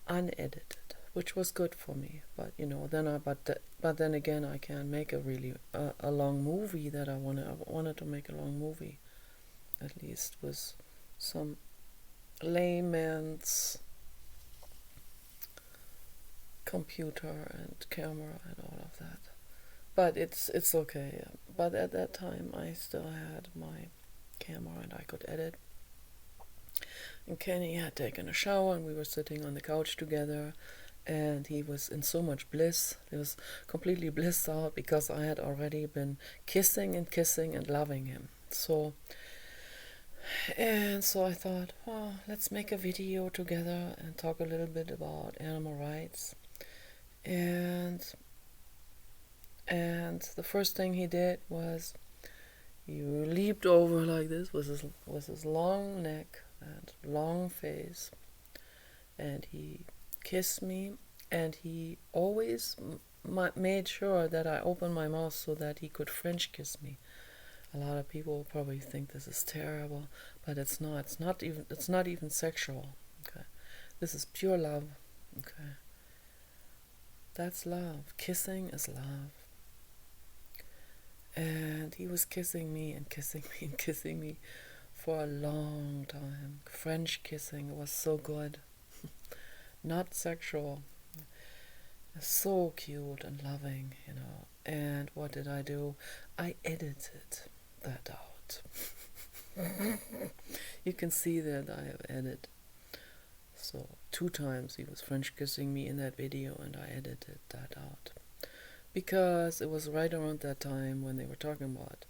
unedited, which was good for me. But but then again, I can't make a long movie that I wanted to make a long movie, at least with some layman's computer and camera and all of that. But it's okay. But at that time, I still had my camera and I could edit. And Kenny had taken a shower, and we were sitting on the couch together, and he was in so much bliss. He was completely blissed out because I had already been kissing and loving him. So I thought, well, let's make a video together and talk a little bit about animal rights. And the first thing he did was he leaped over like this with his long neck and long face, and he kissed me, and he always made sure that I opened my mouth so that he could French kiss me. A lot of people probably think this is terrible, but it's not. It's not even sexual. Okay, this is pure love. Okay, that's love. Kissing is love. And he was kissing me and kissing me and kissing me for a long time. French kissing was so good. Not sexual. So cute and loving, you know. And what did I do? I edited that out. You can see that I have edited. So 2 times he was French kissing me in that video, and I edited that out. Because it was right around that time when they were talking about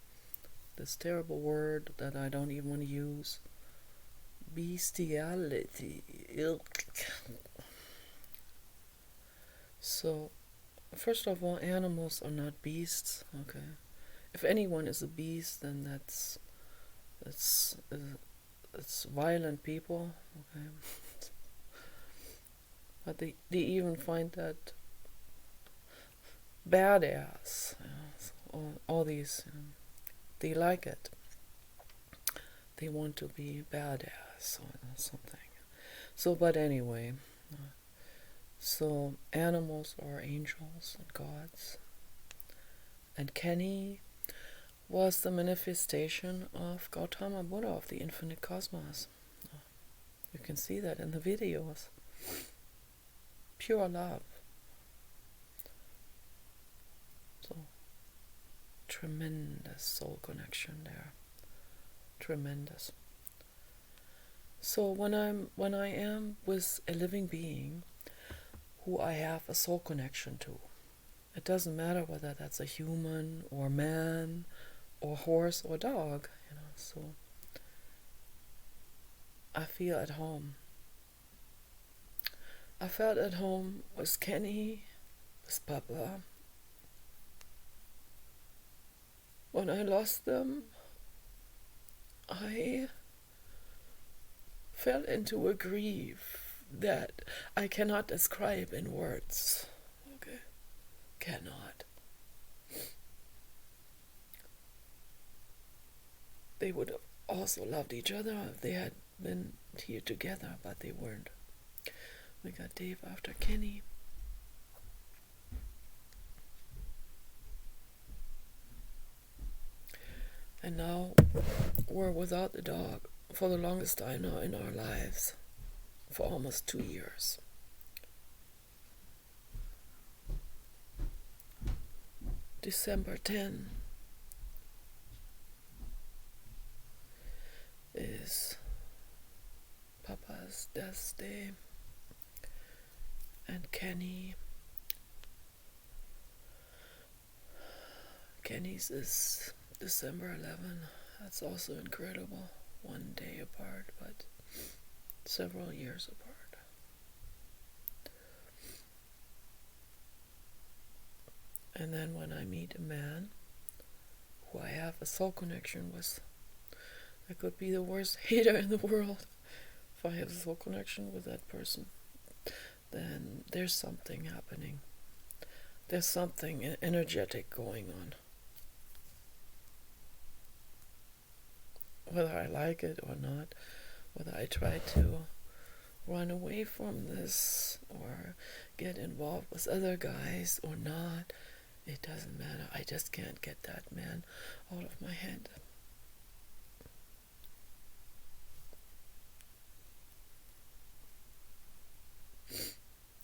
this terrible word that I don't even want to use. Bestiality. So, first of all, animals are not beasts, okay? If anyone is a beast, then it's violent people, okay? But they even find that badass, you know, so all these, you know, they like it. They want to be badass or something. So, but anyway, so animals are angels and gods. And Kenny was the manifestation of Gautama Buddha, of the infinite cosmos. You can see that in the videos. Pure love. So, tremendous soul connection there. Tremendous. So when I am with a living being who I have a soul connection to, it doesn't matter whether that's a human or man or horse or dog, you know, so I feel at home. I felt at home with Kenny, with Papa. When I lost them, I fell into a grief that I cannot describe in words. Okay? Cannot. They would have also loved each other if they had been here together, but they weren't. We got Dave after Kenny. And now we're without the dog for the longest time now in our lives, for almost 2 years. December 10 is Papa's death day, and Kenny's is December 11. That's also incredible. 1 day apart, but several years apart. And then when I meet a man who I have a soul connection with, I could be the worst hater in the world. If I have a soul connection with that person, then there's something happening. There's something energetic going on. Whether I like it or not, whether I try to run away from this or get involved with other guys or not, it doesn't matter. I just can't get that man out of my head.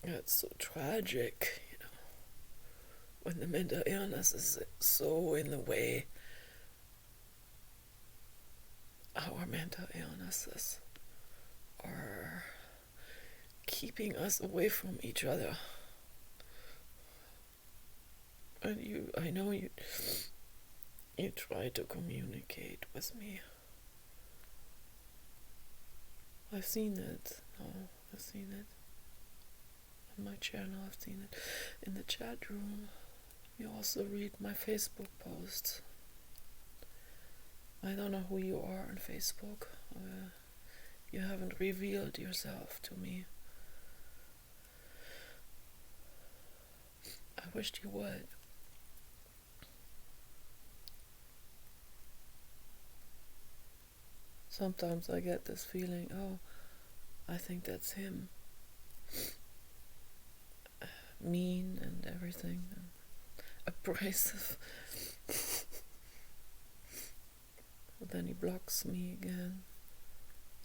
It's so tragic, you know, when the mental illness is so in the way. Our mental illnesses are keeping us away from each other. And I know you try to communicate with me. I've seen it. I've seen it. On my channel, I've seen it. In the chat room. You also read my Facebook posts. I don't know who you are on Facebook. You haven't revealed yourself to me. I wished you would. Sometimes I get this feeling, oh, I think that's him. Mean and everything. And abrasive. But then he blocks me again.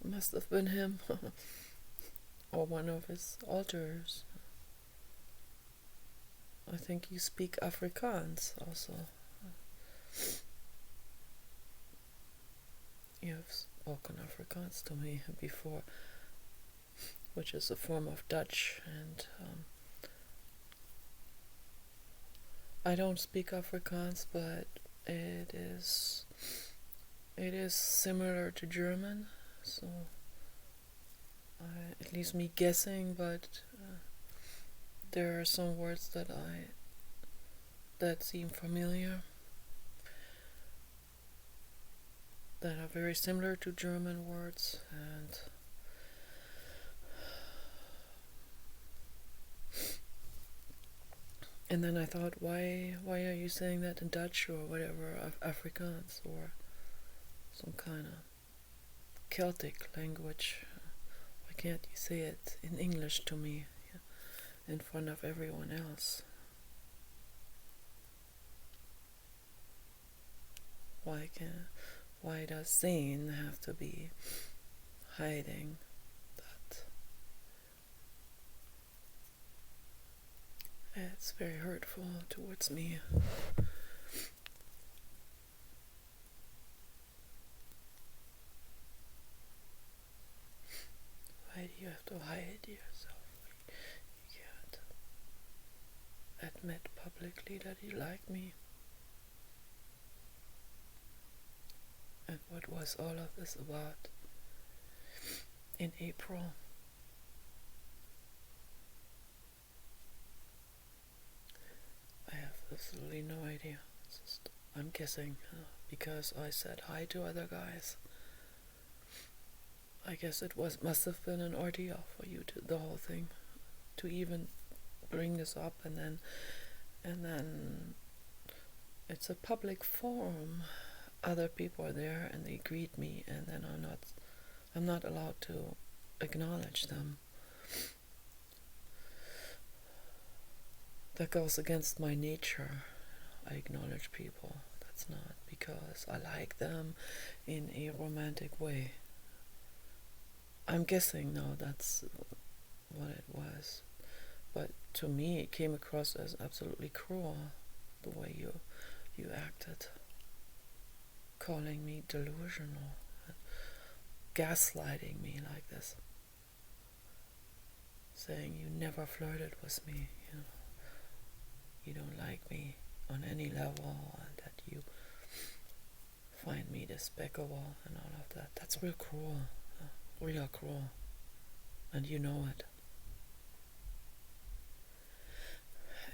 It must have been him. Or one of his alters. I think you speak Afrikaans also. You have spoken Afrikaans to me before, which is a form of Dutch, and I don't speak Afrikaans, but it is similar to German, so at least me guessing, but there are some words that seem familiar, that are very similar to German words, and then I thought, why are you saying that in Dutch or whatever, Afrikaans or some kind of Celtic language? Why can't you say it in English to me in front of everyone else? Why does Zane have to be hiding that? It's very hurtful towards me. Why do you have to hide yourself? You can't admit publicly that you like me. And what was all of this about in April? I have absolutely no idea. I'm guessing because I said hi to other guys. I guess it must have been an ordeal for you to the whole thing, to even bring this up, and then it's a public forum. Other people are there and they greet me, and then I'm not allowed to acknowledge them. That goes against my nature. I acknowledge people. That's not because I like them in a romantic way. I'm guessing now that's what it was. But to me it came across as absolutely cruel, the way you acted. Calling me delusional, gaslighting me like this, saying you never flirted with me, you don't like me on any level, and that you find me despicable and all of that. That's real cruel, and you know it.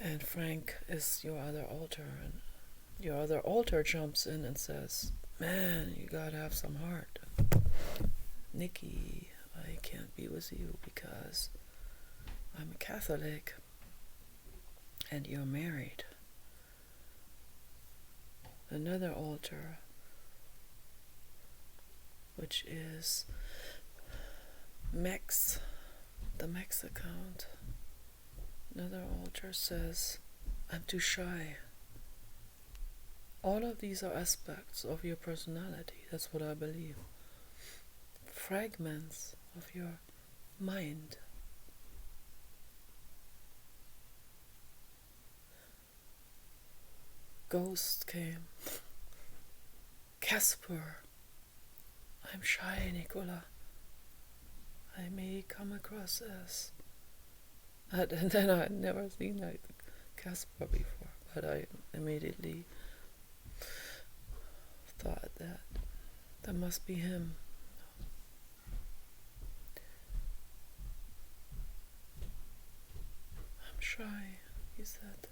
And Frank is your other alter, and your other alter jumps in and says, man, you gotta have some heart. Nikki, I can't be with you because I'm a Catholic and you're married. Another alter, which is Max, the Max account. Another alter says, I'm too shy. All of these are aspects of your personality. That's what I believe. Fragments of your mind. Ghost came. Casper. I'm shy, Nicola. I may come across as... And then I had never seen like Casper before, but I immediately thought that must be him. I'm shy, he said.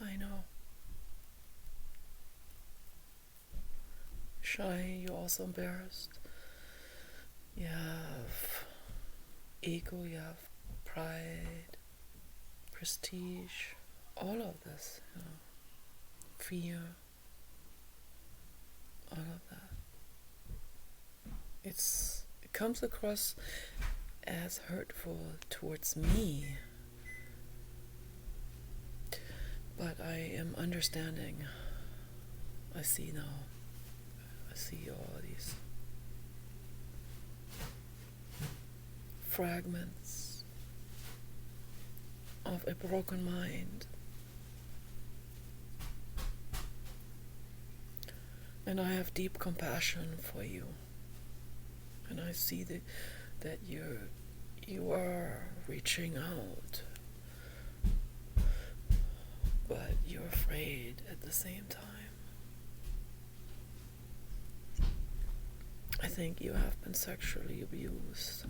I know. Shy, you're also embarrassed. You have ego, you have pride, prestige, all of this, fear, all of that. It comes across as hurtful towards me, but I am understanding. I see now. I see all these fragments of a broken mind. And I have deep compassion for you. And I see that you are reaching out, but you're afraid at the same time. I think you have been sexually abused.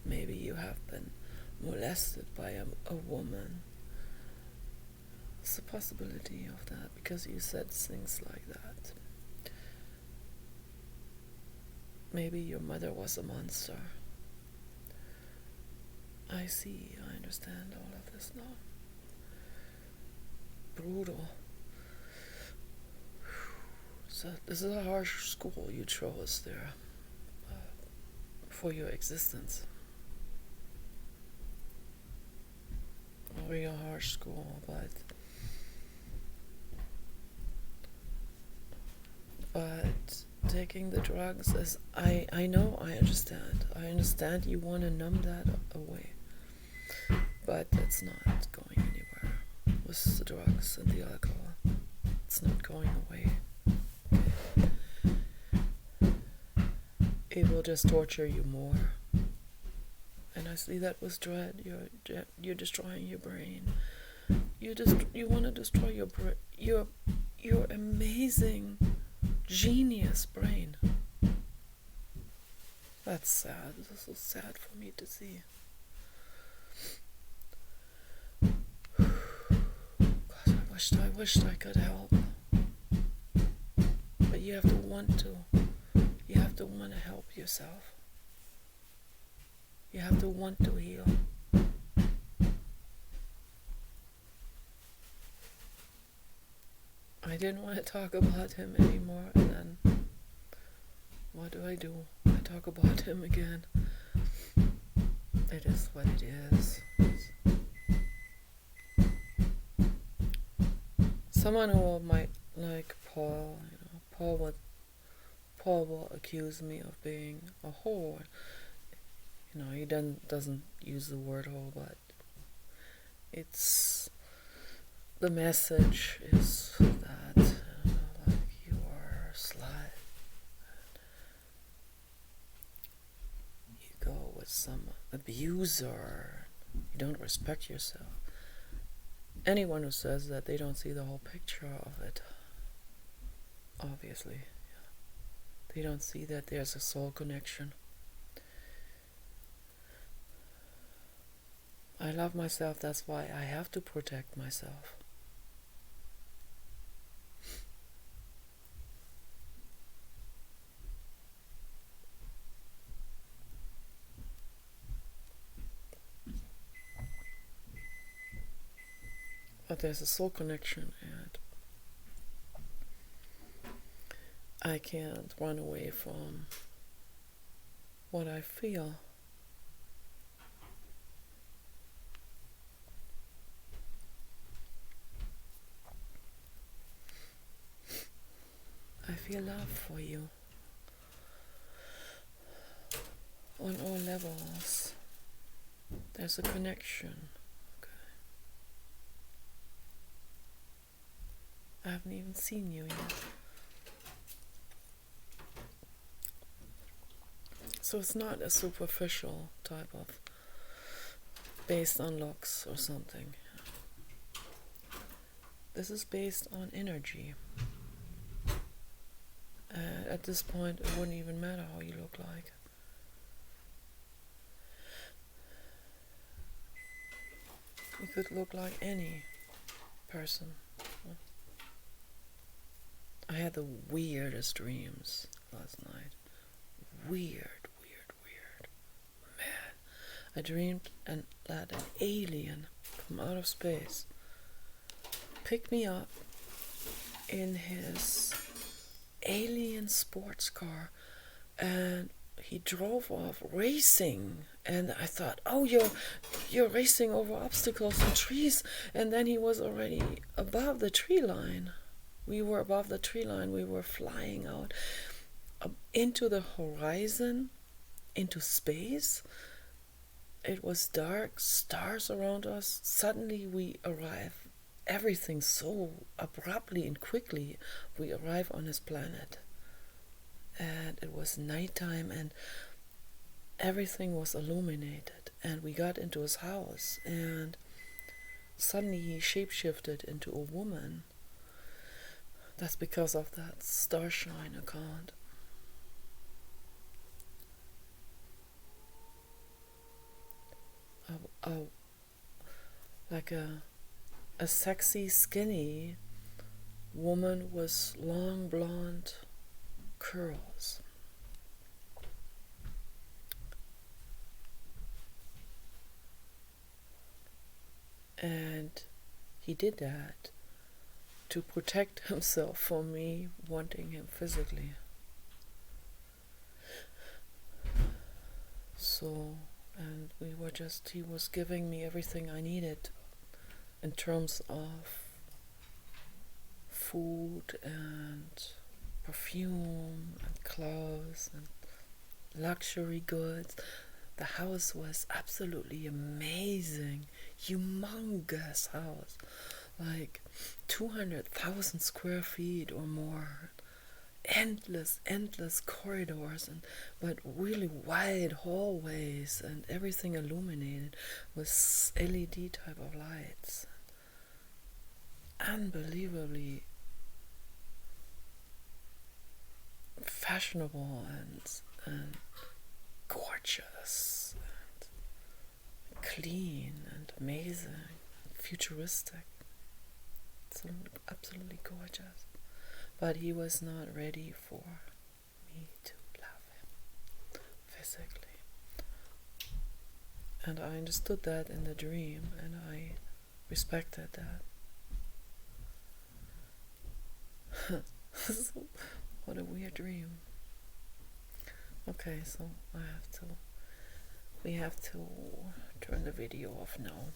Maybe you have been molested by a woman. It's a possibility of that because you said things like that. Maybe your mother was a monster. I see, I understand all of this now. Brutal. So this is a harsh school you chose there for your existence. A real harsh school, but taking the drugs is, I know, I understand you want to numb that away, but that's not going anywhere with the drugs and the alcohol. It's not going away. It will just torture you more. And I see that with dread. You're destroying your brain. You want to destroy your amazing genius brain. That's sad. This is sad for me to see. God, I wished I could help. But you have to want to. You have to want to help yourself. You have to want to heal. I didn't want to talk about him anymore, and then what do? I talk about him again. It is what it is. Someone who might like Paul, Paul will accuse me of being a whore. He doesn't use the word whore, but it's the message is that like you are a slut. You go with some abuser. You don't respect yourself. Anyone who says that, they don't see the whole picture of it. Obviously, they don't see that there's a soul connection. I love myself, that's why I have to protect myself. But there's a soul connection, and I can't run away from what I feel. I feel love for you on all levels. There's a connection. Okay. I haven't even seen you yet. So it's not a superficial type of based on looks or something. This is based on energy. At this point, it wouldn't even matter how you look like. You could look like any person. I had the weirdest dreams last night. Weird I dreamed and that an alien from out of space picked me up in his alien sports car, and he drove off racing. And I thought, oh, you're racing over obstacles and trees. And then he was already above the tree line. We were above the tree line. We were flying out into the horizon, into space. It was dark, stars around us. Suddenly we arrive. Everything so abruptly and quickly. We arrive on his planet. And it was nighttime, and everything was illuminated. And we got into his house, and suddenly he shapeshifted into a woman. That's because of that Starshine account. Like a sexy, skinny woman with long blonde curls. And he did that to protect himself from me wanting him physically. So, and he was giving me everything I needed in terms of food and perfume and clothes and luxury goods. The house was absolutely amazing, humongous house, like 200,000 square feet or more. Endless corridors, but really wide hallways, and everything illuminated with LED type of lights. Unbelievably fashionable and gorgeous and clean and amazing, and futuristic. It's absolutely gorgeous. But he was not ready for me to love him physically. And I understood that in the dream, and I respected that. What a weird dream. Okay, so we have to turn the video off now.